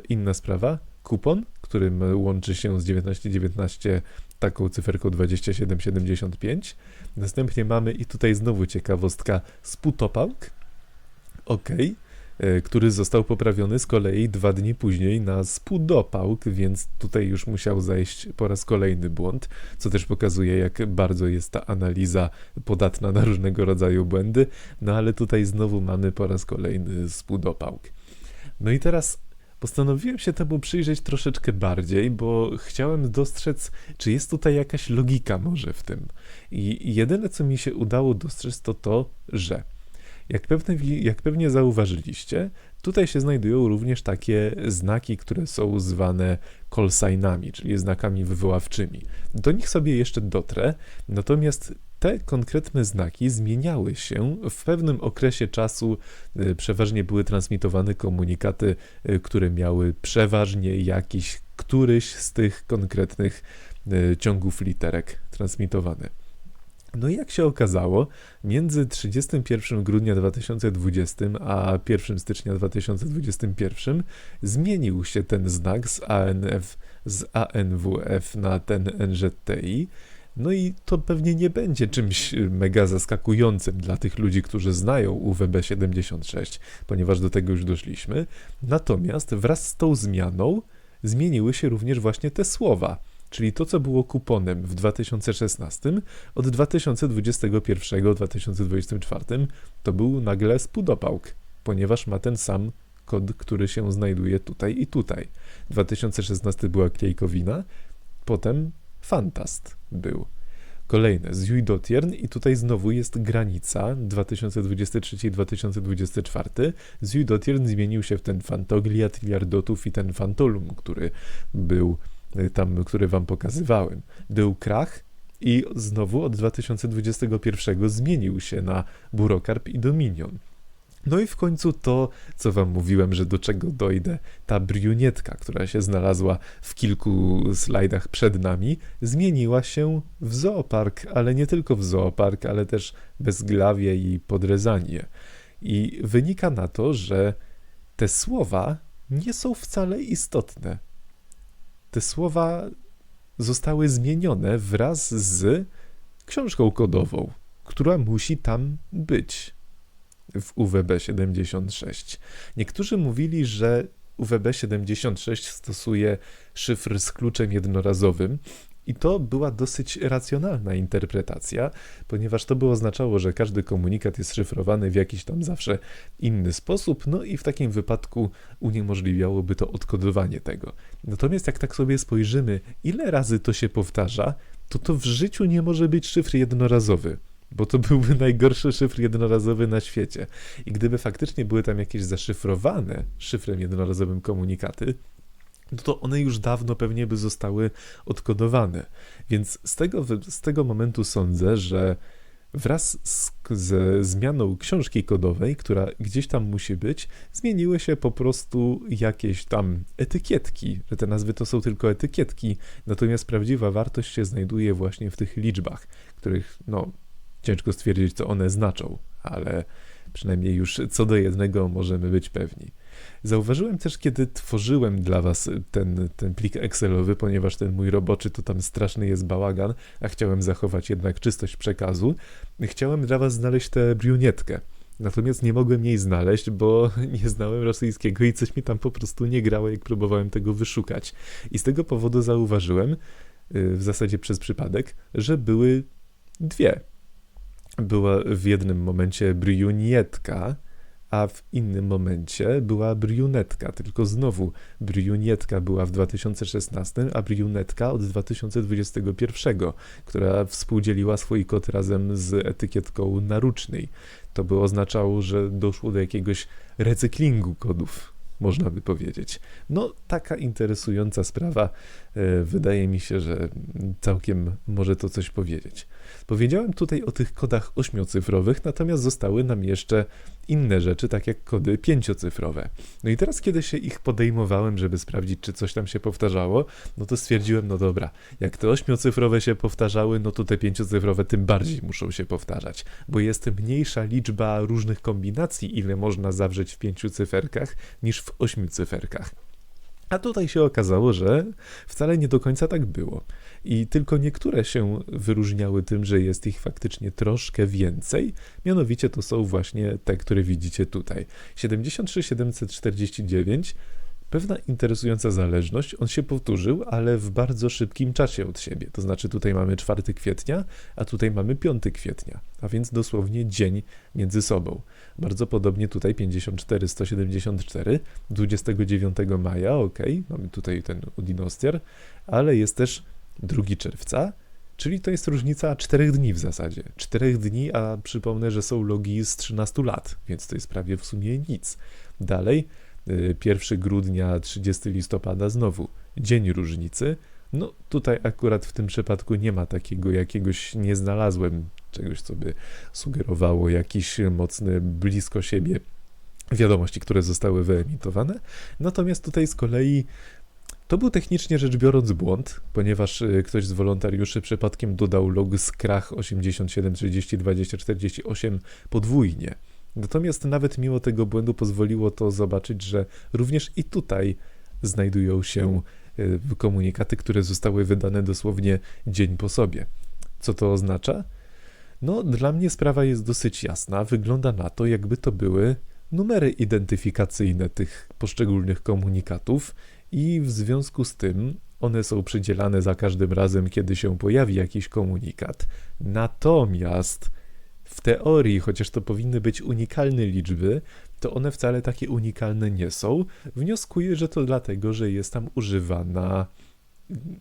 Inna sprawa, kupon, którym łączy się z 1919 taką cyferką 2775. Następnie mamy i tutaj znowu ciekawostka Sputopałk, który został poprawiony z kolei 2 dni później na Spudopałk, więc tutaj już musiał zajść po raz kolejny błąd, co też pokazuje, jak bardzo jest ta analiza podatna na różnego rodzaju błędy, no ale tutaj znowu mamy po raz kolejny Spudopałk. No i teraz postanowiłem się temu przyjrzeć troszeczkę bardziej, bo chciałem dostrzec, czy jest tutaj jakaś logika może w tym. I jedyne, co mi się udało dostrzec, to, że Jak pewnie zauważyliście, tutaj się znajdują również takie znaki, które są zwane call signami, czyli znakami wywoławczymi. Do nich sobie jeszcze dotrę, natomiast te konkretne znaki zmieniały się w pewnym okresie czasu. Przeważnie były transmitowane komunikaty, które miały przeważnie któryś z tych konkretnych ciągów literek transmitowane. No i jak się okazało, między 31 grudnia 2020 a 1 stycznia 2021 zmienił się ten znak z ANWF na ten NZTI. No i to pewnie nie będzie czymś mega zaskakującym dla tych ludzi, którzy znają UWB76, ponieważ do tego już doszliśmy. Natomiast wraz z tą zmianą zmieniły się również właśnie te słowa. Czyli to, co było kuponem w 2016, od 2021-2024 to był nagle spudopałk, ponieważ ma ten sam kod, który się znajduje tutaj i tutaj. 2016 była klejkowina, potem Fantast był. Kolejne, Zuidotjern i tutaj znowu jest granica 2023-2024. Zuidotjern zmienił się w ten Fantoglia, Triliardotów i ten Fantolum, który był tam, który wam pokazywałem. Był Krach i znowu od 2021 zmienił się na Burokarp i Dominion. No i w końcu to, co wam mówiłem, że do czego dojdę, ta brюnetka, która się znalazła w kilku slajdach przed nami, zmieniła się w Zoopark, ale nie tylko w Zoopark, ale też Bezglawie i Podrezanie. I wynika na to, że te słowa nie są wcale istotne. Te słowa zostały zmienione wraz z książką kodową, która musi tam być w UWB76. Niektórzy mówili, że UWB76 stosuje szyfr z kluczem jednorazowym i to była dosyć racjonalna interpretacja, ponieważ to by oznaczało, że każdy komunikat jest szyfrowany w jakiś tam zawsze inny sposób, no i w takim wypadku uniemożliwiałoby to odkodowanie tego. Natomiast jak tak sobie spojrzymy, ile razy to się powtarza, to w życiu nie może być szyfr jednorazowy, bo to byłby najgorszy szyfr jednorazowy na świecie. I gdyby faktycznie były tam jakieś zaszyfrowane szyfrem jednorazowym komunikaty, no to one już dawno pewnie by zostały odkodowane. Więc z tego momentu sądzę, że wraz ze zmianą książki kodowej, która gdzieś tam musi być, zmieniły się po prostu jakieś tam etykietki, że te nazwy to są tylko etykietki, natomiast prawdziwa wartość się znajduje właśnie w tych liczbach, których, no, ciężko stwierdzić, co one znaczą, ale przynajmniej już co do jednego możemy być pewni. Zauważyłem też, kiedy tworzyłem dla was ten plik Excelowy, ponieważ ten mój roboczy to tam straszny jest bałagan, a chciałem zachować jednak czystość przekazu, chciałem dla was znaleźć tę brюнетkę. Natomiast nie mogłem jej znaleźć, bo nie znałem rosyjskiego i coś mi tam po prostu nie grało, jak próbowałem tego wyszukać. I z tego powodu zauważyłem, w zasadzie przez przypadek, że były dwie. Była w jednym momencie brюнетка, a w innym momencie była brюнетка, tylko znowu brюнетка była w 2016, a brюнетка od 2021, która współdzieliła swój kod razem z etykietką narucznej. To by oznaczało, że doszło do jakiegoś recyklingu kodów, można by powiedzieć. No, taka interesująca sprawa. Wydaje mi się, że całkiem może to coś powiedzieć. Powiedziałem tutaj o tych kodach 8-cyfrowych, natomiast zostały nam jeszcze inne rzeczy, tak jak kody 5-cyfrowe. No i teraz, kiedy się ich podejmowałem, żeby sprawdzić, czy coś tam się powtarzało, no to stwierdziłem, no dobra, jak te 8-cyfrowe się powtarzały, no to te 5-cyfrowe tym bardziej muszą się powtarzać, bo jest mniejsza liczba różnych kombinacji, ile można zawrzeć w 5 cyferkach, niż w 8 cyferkach. A tutaj się okazało, że wcale nie do końca tak było. I tylko niektóre się wyróżniały tym, że jest ich faktycznie troszkę więcej. Mianowicie to są właśnie te, które widzicie tutaj. 73749, pewna interesująca zależność, on się powtórzył, ale w bardzo szybkim czasie od siebie. To znaczy tutaj mamy 4 kwietnia, a tutaj mamy 5 kwietnia, a więc dosłownie dzień między sobą. Bardzo podobnie tutaj 54174, 29 maja, ok, mamy tutaj ten Udinostier, ale jest też 2 czerwca, Czyli to jest różnica 4 dni w zasadzie. 4 dni, a przypomnę, że są logi z 13 lat, więc to jest prawie w sumie nic. Dalej, 1 grudnia, 30 listopada znowu dzień różnicy. No tutaj akurat w tym przypadku nie ma takiego jakiegoś, nie znalazłem czegoś, co by sugerowało jakiś mocny blisko siebie wiadomości, które zostały wyemitowane. Natomiast tutaj z kolei to był technicznie rzecz biorąc błąd, ponieważ ktoś z wolontariuszy przypadkiem dodał log z krach 87 30 20 48 podwójnie. Natomiast nawet mimo tego błędu pozwoliło to zobaczyć, że również i tutaj znajdują się komunikaty, które zostały wydane dosłownie dzień po sobie. Co to oznacza? No, dla mnie sprawa jest dosyć jasna. Wygląda na to, jakby to były numery identyfikacyjne tych poszczególnych komunikatów i w związku z tym one są przydzielane za każdym razem, kiedy się pojawi jakiś komunikat. Natomiast w teorii, chociaż to powinny być unikalne liczby, to one wcale takie unikalne nie są. Wnioskuję, że to dlatego, że jest tam używana,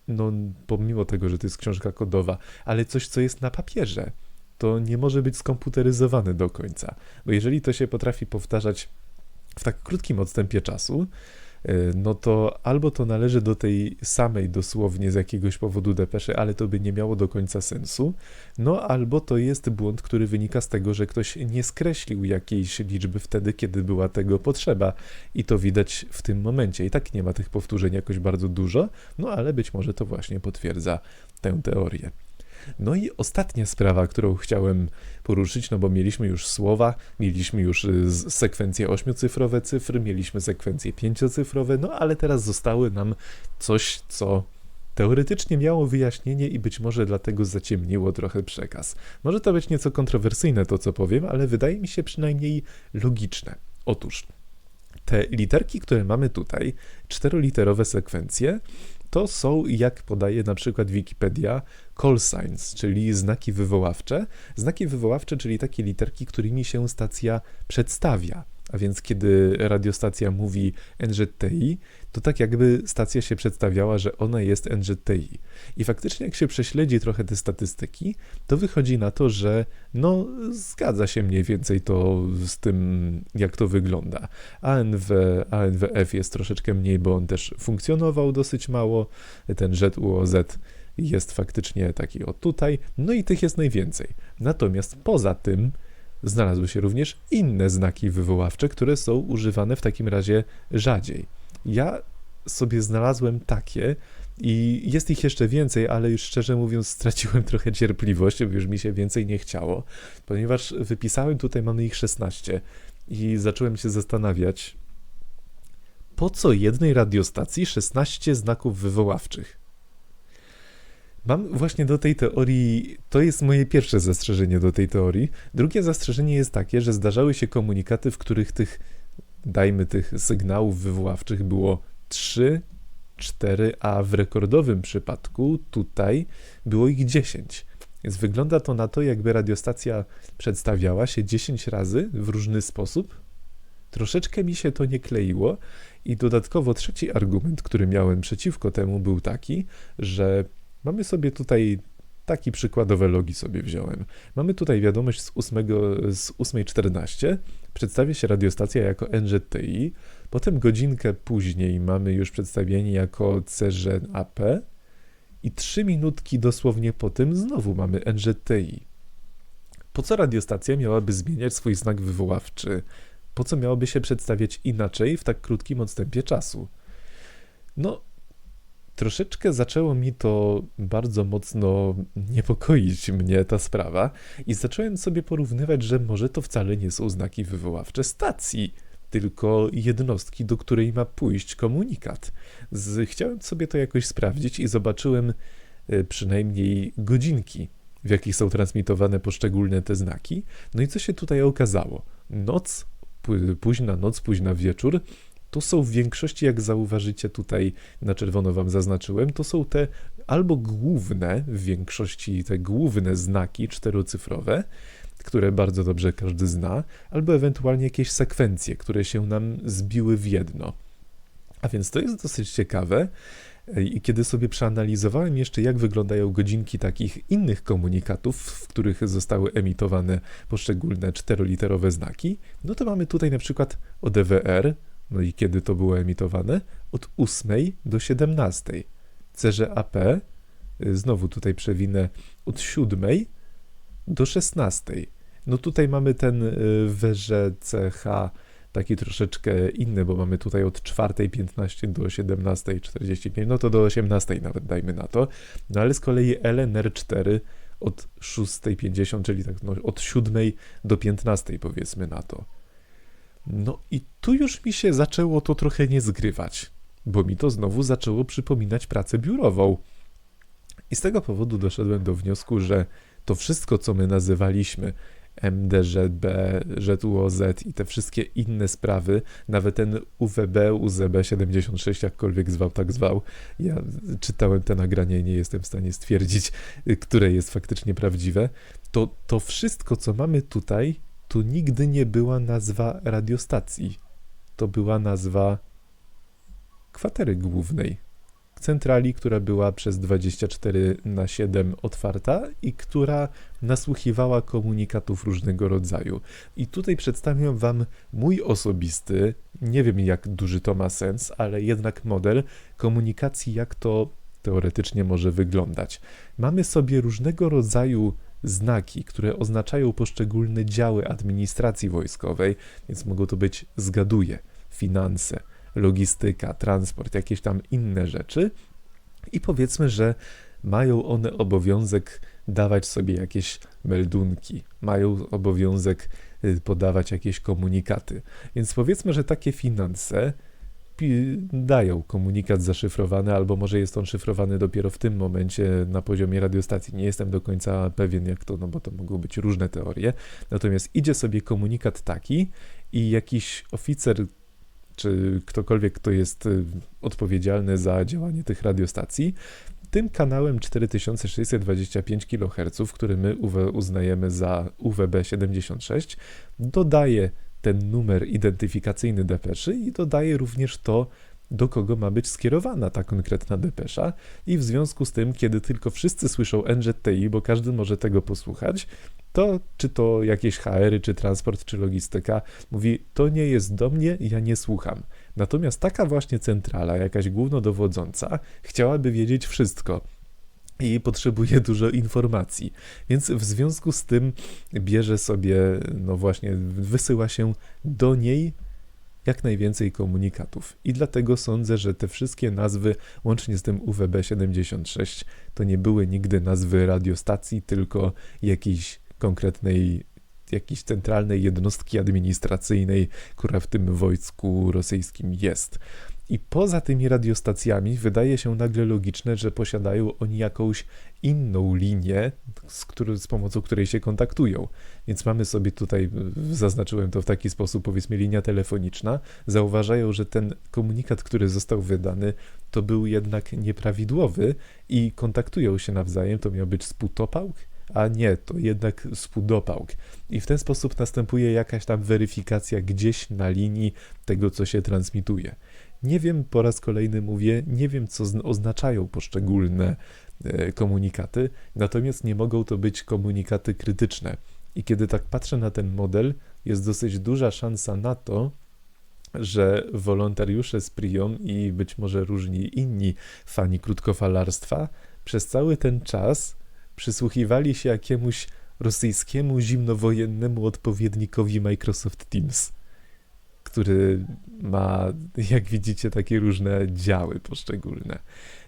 no pomimo tego, że to jest książka kodowa, ale coś, co jest na papierze. To nie może być skomputeryzowane do końca. Bo jeżeli to się potrafi powtarzać w tak krótkim odstępie czasu, no to albo to należy do tej samej dosłownie z jakiegoś powodu depeszy, ale to by nie miało do końca sensu, no albo to jest błąd, który wynika z tego, że ktoś nie skreślił jakiejś liczby wtedy, kiedy była tego potrzeba i to widać w tym momencie. I tak nie ma tych powtórzeń jakoś bardzo dużo, no ale być może to właśnie potwierdza tę teorię. No i ostatnia sprawa, którą chciałem poruszyć, no bo mieliśmy już słowa, mieliśmy już sekwencje 8-cyfrowe cyfr, mieliśmy sekwencje 5-cyfrowe, no ale teraz zostały nam coś, co teoretycznie miało wyjaśnienie i być może dlatego zaciemniło trochę przekaz. Może to być nieco kontrowersyjne to, co powiem, ale wydaje mi się przynajmniej logiczne. Otóż te literki, które mamy tutaj, 4-literowe sekwencje, to są, jak podaje na przykład Wikipedia, call signs, czyli znaki wywoławcze. Znaki wywoławcze, czyli takie literki, którymi się stacja przedstawia. A więc kiedy radiostacja mówi NZTI, to tak jakby stacja się przedstawiała, że ona jest NZTI. I faktycznie jak się prześledzi trochę te statystyki, to wychodzi na to, że no zgadza się mniej więcej to z tym, jak to wygląda. ANWF jest troszeczkę mniej, bo on też funkcjonował dosyć mało. Ten ZUOZ jest faktycznie taki o tutaj, no i tych jest najwięcej. Natomiast poza tym znalazły się również inne znaki wywoławcze, które są używane w takim razie rzadziej. Ja sobie znalazłem takie i jest ich jeszcze więcej, ale już szczerze mówiąc straciłem trochę cierpliwość, bo już mi się więcej nie chciało, ponieważ wypisałem tutaj, mamy ich 16 i zacząłem się zastanawiać, po co jednej radiostacji 16 znaków wywoławczych? Mam właśnie do tej teorii, to jest moje pierwsze zastrzeżenie do tej teorii. Drugie zastrzeżenie jest takie, że zdarzały się komunikaty, w których tych sygnałów wywoławczych było 3, 4, a w rekordowym przypadku tutaj było ich 10. Więc wygląda to na to, jakby radiostacja przedstawiała się 10 razy w różny sposób. Troszeczkę mi się to nie kleiło i dodatkowo trzeci argument, który miałem przeciwko temu, był taki, że mamy sobie tutaj taki przykładowe logi sobie wziąłem. Mamy tutaj wiadomość z 8:14, przedstawia się radiostacja jako NZTI, potem godzinkę później mamy już przedstawienie jako CZAP i 3 minutki dosłownie po tym znowu mamy NZTI. Po co radiostacja miałaby zmieniać swój znak wywoławczy? Po co miałoby się przedstawiać inaczej w tak krótkim odstępie czasu? No, troszeczkę zaczęło mi to bardzo mocno niepokoić mnie ta sprawa i zacząłem sobie porównywać, że może to wcale nie są znaki wywoławcze stacji, tylko jednostki, do której ma pójść komunikat. Chciałem sobie to jakoś sprawdzić i zobaczyłem przynajmniej godzinki, w jakich są transmitowane poszczególne te znaki. No i co się tutaj okazało? Późna noc, późna wieczór, to są w większości, jak zauważycie tutaj na czerwono wam zaznaczyłem, to są te albo główne, w większości te główne znaki 4-cyfrowe, które bardzo dobrze każdy zna, albo ewentualnie jakieś sekwencje, które się nam zbiły w jedno. A więc to jest dosyć ciekawe, I kiedy sobie przeanalizowałem jeszcze, jak wyglądają godzinki takich innych komunikatów, w których zostały emitowane poszczególne czteroliterowe znaki, no to mamy tutaj na przykład ODWR, no i kiedy to było emitowane? Od 8 do 17. CŻAP, znowu tutaj przewinę, od 7 do 16. No tutaj mamy ten WŻCH taki troszeczkę inny, bo mamy tutaj od 4:15 do 17:45, no to do 18 nawet dajmy na to. No ale z kolei LNR4 od 6:50, czyli tak no, od 7 do 15 powiedzmy na to. No i tu już mi się zaczęło to trochę nie zgrywać, bo mi to znowu zaczęło przypominać pracę biurową. I z tego powodu doszedłem do wniosku, że to wszystko, co my nazywaliśmy MDŻB, ŻUOZ i te wszystkie inne sprawy, nawet ten UWB, UZB76, jakkolwiek zwał, tak zwał. Ja czytałem te nagrania i nie jestem w stanie stwierdzić, które jest faktycznie prawdziwe. To wszystko, co mamy tutaj, to nigdy nie była nazwa radiostacji. To była nazwa kwatery głównej. Centrali, która była przez 24/7 otwarta i która nasłuchiwała komunikatów różnego rodzaju. I tutaj przedstawiam Wam mój osobisty, nie wiem jak duży to ma sens, ale jednak model komunikacji, jak to teoretycznie może wyglądać. Mamy sobie różnego rodzaju znaki, które oznaczają poszczególne działy administracji wojskowej, więc mogą to być, zgaduję, finanse, logistyka, transport, jakieś tam inne rzeczy i powiedzmy, że mają one obowiązek dawać sobie jakieś meldunki, mają obowiązek podawać jakieś komunikaty. Więc powiedzmy, że takie finanse dają komunikat zaszyfrowany, albo może jest on szyfrowany dopiero w tym momencie na poziomie radiostacji. Nie jestem do końca pewien, jak to, no bo to mogą być różne teorie. Natomiast idzie sobie komunikat taki i jakiś oficer czy ktokolwiek, kto jest odpowiedzialny za działanie tych radiostacji, tym kanałem 4625 kHz, który my uznajemy za UWB76, dodaje ten numer identyfikacyjny depeszy i dodaje również to, do kogo ma być skierowana ta konkretna depesza i w związku z tym, kiedy tylko wszyscy słyszą NZTI, bo każdy może tego posłuchać, to czy to jakieś HR-y, czy transport, czy logistyka, mówi, to nie jest do mnie, ja nie słucham. Natomiast taka właśnie centrala, jakaś głównodowodząca, chciałaby wiedzieć wszystko i potrzebuje dużo informacji. Więc w związku z tym bierze sobie, no właśnie, wysyła się do niej jak najwięcej komunikatów. I dlatego sądzę, że te wszystkie nazwy, łącznie z tym UWB76, to nie były nigdy nazwy radiostacji, tylko jakiejś konkretnej, jakiejś centralnej jednostki administracyjnej, która w tym wojsku rosyjskim jest. I poza tymi radiostacjami wydaje się nagle logiczne, że posiadają oni jakąś inną linię, z pomocą której się kontaktują. Więc mamy sobie tutaj, zaznaczyłem to w taki sposób, powiedzmy linia telefoniczna, zauważają, że ten komunikat, który został wydany, to był jednak nieprawidłowy i kontaktują się nawzajem, to miał być sputopałk, a nie, to jednak spudopałk. I w ten sposób następuje jakaś tam weryfikacja gdzieś na linii tego, co się transmituje. Nie wiem, po raz kolejny mówię, nie wiem, co oznaczają poszczególne komunikaty, natomiast nie mogą to być komunikaty krytyczne. I kiedy tak patrzę na ten model, jest dosyć duża szansa na to, że wolontariusze z PRIOM i być może różni inni fani krótkofalarstwa przez cały ten czas przysłuchiwali się jakiemuś rosyjskiemu zimnowojennemu odpowiednikowi Microsoft Teams, który ma, jak widzicie, takie różne działy poszczególne.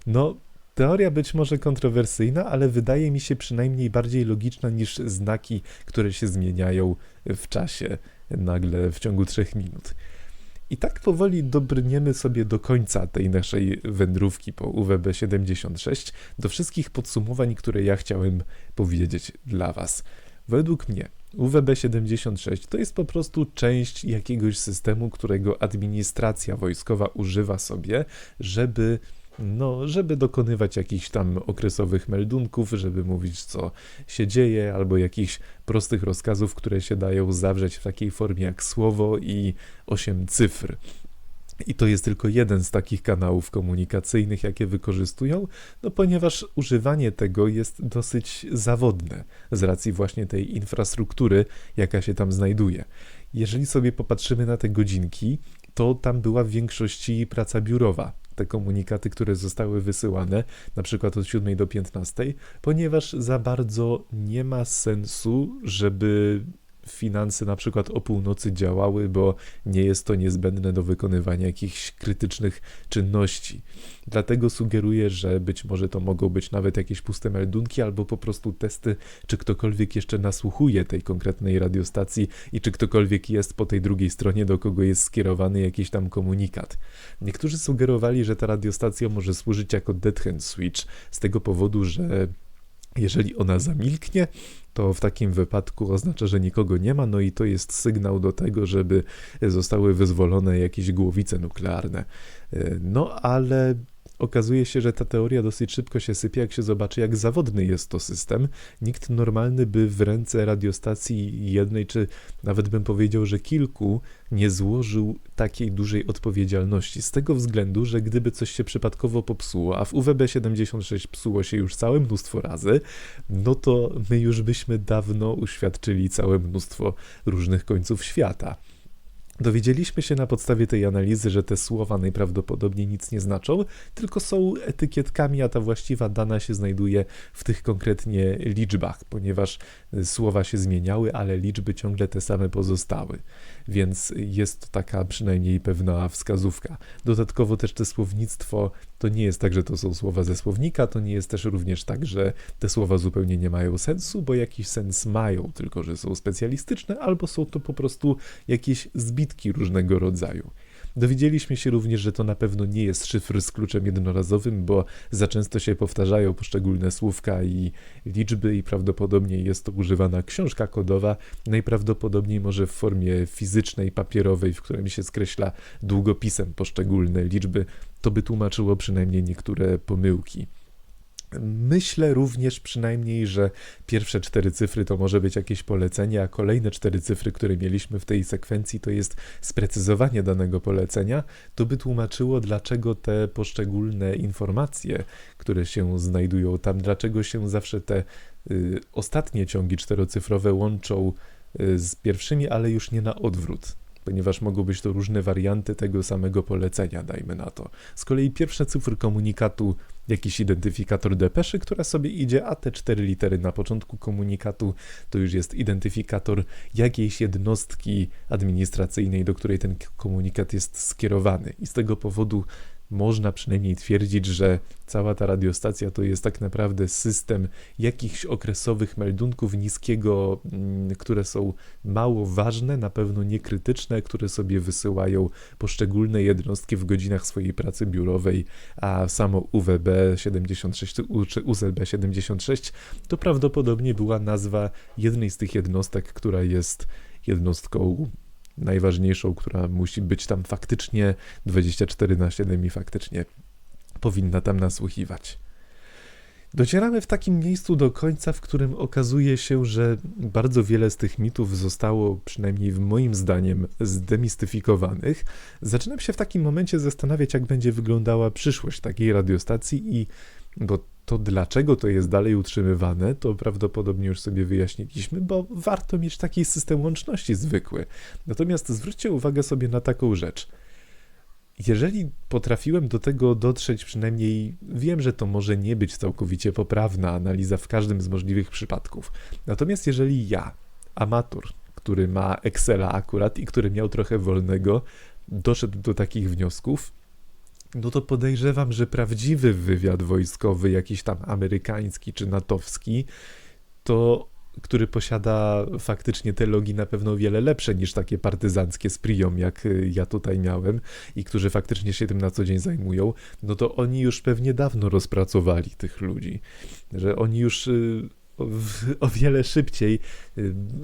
No, teoria być może kontrowersyjna, ale wydaje mi się przynajmniej bardziej logiczna niż znaki, które się zmieniają w czasie, nagle w ciągu 3 minut. I tak powoli dobrniemy sobie do końca tej naszej wędrówki po UWB76, do wszystkich podsumowań, które ja chciałem powiedzieć dla Was. Według mnie UWB76 to jest po prostu część jakiegoś systemu, którego administracja wojskowa używa sobie, żeby dokonywać jakichś tam okresowych meldunków, żeby mówić, co się dzieje, albo jakichś prostych rozkazów, które się dają zawrzeć w takiej formie jak słowo i 8 cyfr. I to jest tylko jeden z takich kanałów komunikacyjnych, jakie wykorzystują, no ponieważ używanie tego jest dosyć zawodne z racji właśnie tej infrastruktury, jaka się tam znajduje. Jeżeli sobie popatrzymy na te godzinki, to tam była w większości praca biurowa. Te komunikaty, które zostały wysyłane, na przykład od 7 do 15, ponieważ za bardzo nie ma sensu, żeby finanse na przykład o północy działały, bo nie jest to niezbędne do wykonywania jakichś krytycznych czynności. Dlatego sugeruję, że być może to mogą być nawet jakieś puste meldunki albo po prostu testy, czy ktokolwiek jeszcze nasłuchuje tej konkretnej radiostacji i czy ktokolwiek jest po tej drugiej stronie, do kogo jest skierowany jakiś tam komunikat. Niektórzy sugerowali, że ta radiostacja może służyć jako dead hand switch z tego powodu, że jeżeli ona zamilknie, to w takim wypadku oznacza, że nikogo nie ma, no i to jest sygnał do tego, żeby zostały wyzwolone jakieś głowice nuklearne. No ale okazuje się, że ta teoria dosyć szybko się sypie, jak się zobaczy, jak zawodny jest to system. Nikt normalny by w ręce radiostacji jednej, czy nawet bym powiedział, że kilku, nie złożył takiej dużej odpowiedzialności. Z tego względu, że gdyby coś się przypadkowo popsuło, a w UWB-76 psuło się już całe mnóstwo razy, no to my już byśmy dawno uświadczyli całe mnóstwo różnych końców świata. Dowiedzieliśmy się na podstawie tej analizy, że te słowa najprawdopodobniej nic nie znaczą, tylko są etykietkami, a ta właściwa dana się znajduje w tych konkretnie liczbach, ponieważ słowa się zmieniały, ale liczby ciągle te same pozostały, więc jest to taka przynajmniej pewna wskazówka. Dodatkowo też te słownictwo to nie jest tak, że to są słowa ze słownika, to nie jest też również tak, że te słowa zupełnie nie mają sensu, bo jakiś sens mają, tylko że są specjalistyczne, albo są to po prostu jakieś zbitki różnego rodzaju. Dowiedzieliśmy się również, że to na pewno nie jest szyfr z kluczem jednorazowym, bo za często się powtarzają poszczególne słówka i liczby i prawdopodobnie jest to używana książka kodowa, najprawdopodobniej może w formie fizycznej, papierowej, w którym się skreśla długopisem poszczególne liczby. To by tłumaczyło przynajmniej niektóre pomyłki. Myślę również przynajmniej, że pierwsze 4 cyfry to może być jakieś polecenie, a kolejne 4 cyfry, które mieliśmy w tej sekwencji, to jest sprecyzowanie danego polecenia. To by tłumaczyło, dlaczego te poszczególne informacje, które się znajdują tam, dlaczego się zawsze te ostatnie ciągi 4-cyfrowe łączą z pierwszymi, ale już nie na odwrót, ponieważ mogą być to różne warianty tego samego polecenia, dajmy na to. Z kolei pierwsze cyfry komunikatu, jakiś identyfikator depeszy, która sobie idzie, a te 4 litery na początku komunikatu to już jest identyfikator jakiejś jednostki administracyjnej, do której ten komunikat jest skierowany. I z tego powodu można przynajmniej twierdzić, że cała ta radiostacja to jest tak naprawdę system jakichś okresowych meldunków niskiego, które są mało ważne, na pewno niekrytyczne, które sobie wysyłają poszczególne jednostki w godzinach swojej pracy biurowej, a samo UWB-76 czy UZB-76 to prawdopodobnie była nazwa jednej z tych jednostek, która jest jednostką najważniejszą, która musi być tam faktycznie 24/7 i faktycznie powinna tam nasłuchiwać. Docieramy w takim miejscu do końca, w którym okazuje się, że bardzo wiele z tych mitów zostało, przynajmniej w moim zdaniem, zdemistyfikowanych. Zaczynam się w takim momencie zastanawiać, jak będzie wyglądała przyszłość takiej radiostacji i bo to dlaczego to jest dalej utrzymywane, to prawdopodobnie już sobie wyjaśniliśmy, bo warto mieć taki system łączności zwykły. Natomiast zwróćcie uwagę sobie na taką rzecz. Jeżeli potrafiłem do tego dotrzeć, przynajmniej wiem, że to może nie być całkowicie poprawna analiza w każdym z możliwych przypadków. Natomiast jeżeli ja, amator, który ma Excela akurat i który miał trochę wolnego, doszedł do takich wniosków, no to podejrzewam, że prawdziwy wywiad wojskowy, jakiś tam amerykański czy natowski, to który posiada faktycznie te logi na pewno o wiele lepsze niż takie partyzanckie z prią, jak ja tutaj miałem i którzy faktycznie się tym na co dzień zajmują, no to oni już pewnie dawno rozpracowali tych ludzi, że oni już o wiele szybciej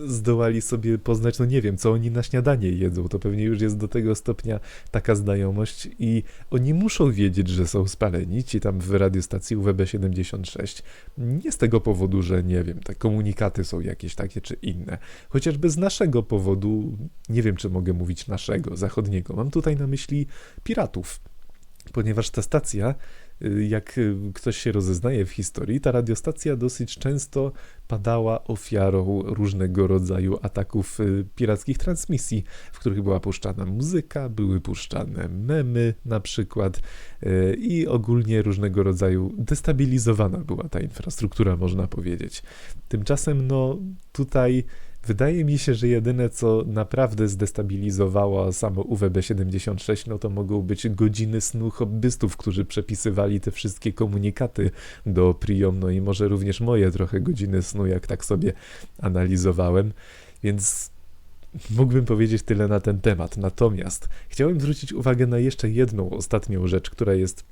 zdołali sobie poznać, no nie wiem, co oni na śniadanie jedzą. To pewnie już jest do tego stopnia taka znajomość i oni muszą wiedzieć, że są spaleni, ci tam w radiostacji UWB76. Nie z tego powodu, że nie wiem, te komunikaty są jakieś takie czy inne. Chociażby z naszego powodu, nie wiem, czy mogę mówić naszego, zachodniego. Mam tutaj na myśli piratów, ponieważ ta stacja, jak ktoś się rozeznaje w historii, ta radiostacja dosyć często padała ofiarą różnego rodzaju ataków pirackich transmisji, w których była puszczana muzyka, były puszczane memy na przykład i ogólnie różnego rodzaju destabilizowana była ta infrastruktura, można powiedzieć. Tymczasem, no tutaj wydaje mi się, że jedyne, co naprawdę zdestabilizowało samo UWB76, no to mogą być godziny snu hobbystów, którzy przepisywali te wszystkie komunikaty do Priom, no i może również moje trochę godziny snu, jak tak sobie analizowałem, więc mógłbym powiedzieć tyle na ten temat. Natomiast chciałem zwrócić uwagę na jeszcze jedną ostatnią rzecz, która jest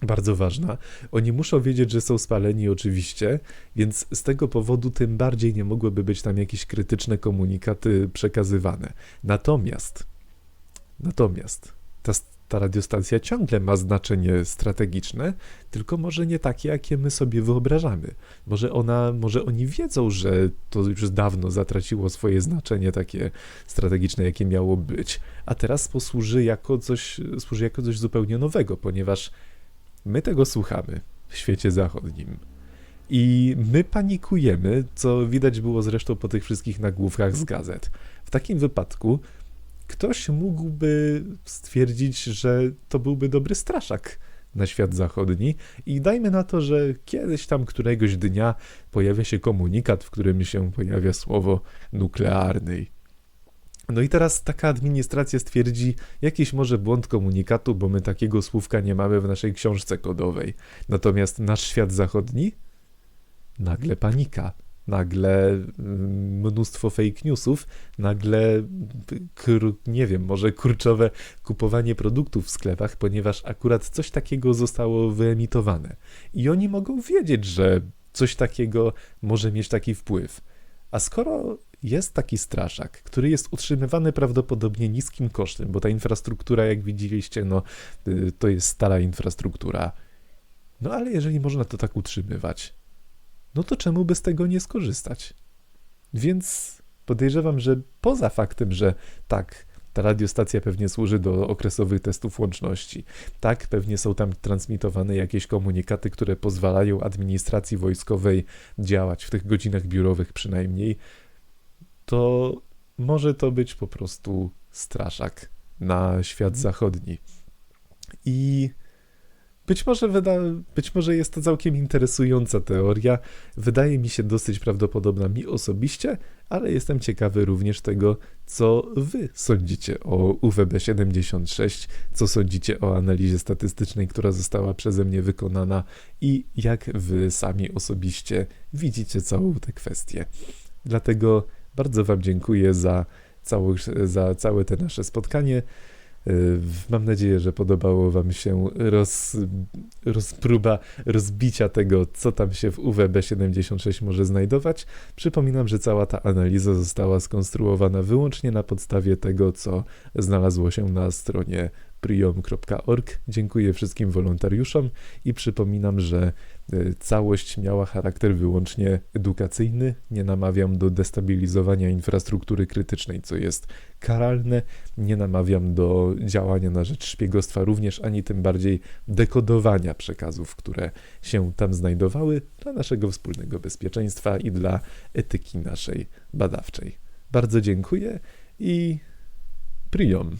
bardzo ważna. Oni muszą wiedzieć, że są spaleni oczywiście, więc z tego powodu tym bardziej nie mogłyby być tam jakieś krytyczne komunikaty przekazywane. Natomiast ta radiostacja ciągle ma znaczenie strategiczne, tylko może nie takie, jakie my sobie wyobrażamy. Może oni wiedzą, że to już dawno zatraciło swoje znaczenie takie strategiczne, jakie miało być, a teraz służy jako coś zupełnie nowego, ponieważ my tego słuchamy w świecie zachodnim i my panikujemy, co widać było zresztą po tych wszystkich nagłówkach z gazet. W takim wypadku ktoś mógłby stwierdzić, że to byłby dobry straszak na świat zachodni i dajmy na to, że kiedyś tam któregoś dnia pojawia się komunikat, w którym się pojawia słowo nuklearny. No i teraz taka administracja stwierdzi, jakiś może błąd komunikatu, bo my takiego słówka nie mamy w naszej książce kodowej. Natomiast nasz świat zachodni? Nagle panika, nagle mnóstwo fake newsów, nagle, nie wiem, może kurczowe kupowanie produktów w sklepach, ponieważ akurat coś takiego zostało wyemitowane. I oni mogą wiedzieć, że coś takiego może mieć taki wpływ. A skoro jest taki straszak, który jest utrzymywany prawdopodobnie niskim kosztem, bo ta infrastruktura, jak widzieliście, no to jest stara infrastruktura. No ale jeżeli można to tak utrzymywać, no to czemu by z tego nie skorzystać? Więc podejrzewam, że poza faktem, że tak, ta radiostacja pewnie służy do okresowych testów łączności, tak, pewnie są tam transmitowane jakieś komunikaty, które pozwalają administracji wojskowej działać w tych godzinach biurowych przynajmniej, to może to być po prostu straszak na świat zachodni. I być może jest to całkiem interesująca teoria. Wydaje mi się dosyć prawdopodobna mi osobiście, ale jestem ciekawy również tego, co wy sądzicie o UWB76, co sądzicie o analizie statystycznej, która została przeze mnie wykonana i jak wy sami osobiście widzicie całą tę kwestię. Dlatego bardzo wam dziękuję za całe te nasze spotkanie. Mam nadzieję, że podobało wam się próba rozbicia tego, co tam się w UWB76 może znajdować. Przypominam, że cała ta analiza została skonstruowana wyłącznie na podstawie tego, co znalazło się na stronie priom.org. Dziękuję wszystkim wolontariuszom i przypominam, że całość miała charakter wyłącznie edukacyjny. Nie namawiam do destabilizowania infrastruktury krytycznej, co jest karalne. Nie namawiam do działania na rzecz szpiegostwa również, ani tym bardziej dekodowania przekazów, które się tam znajdowały dla naszego wspólnego bezpieczeństwa i dla etyki naszej badawczej. Bardzo dziękuję i priom.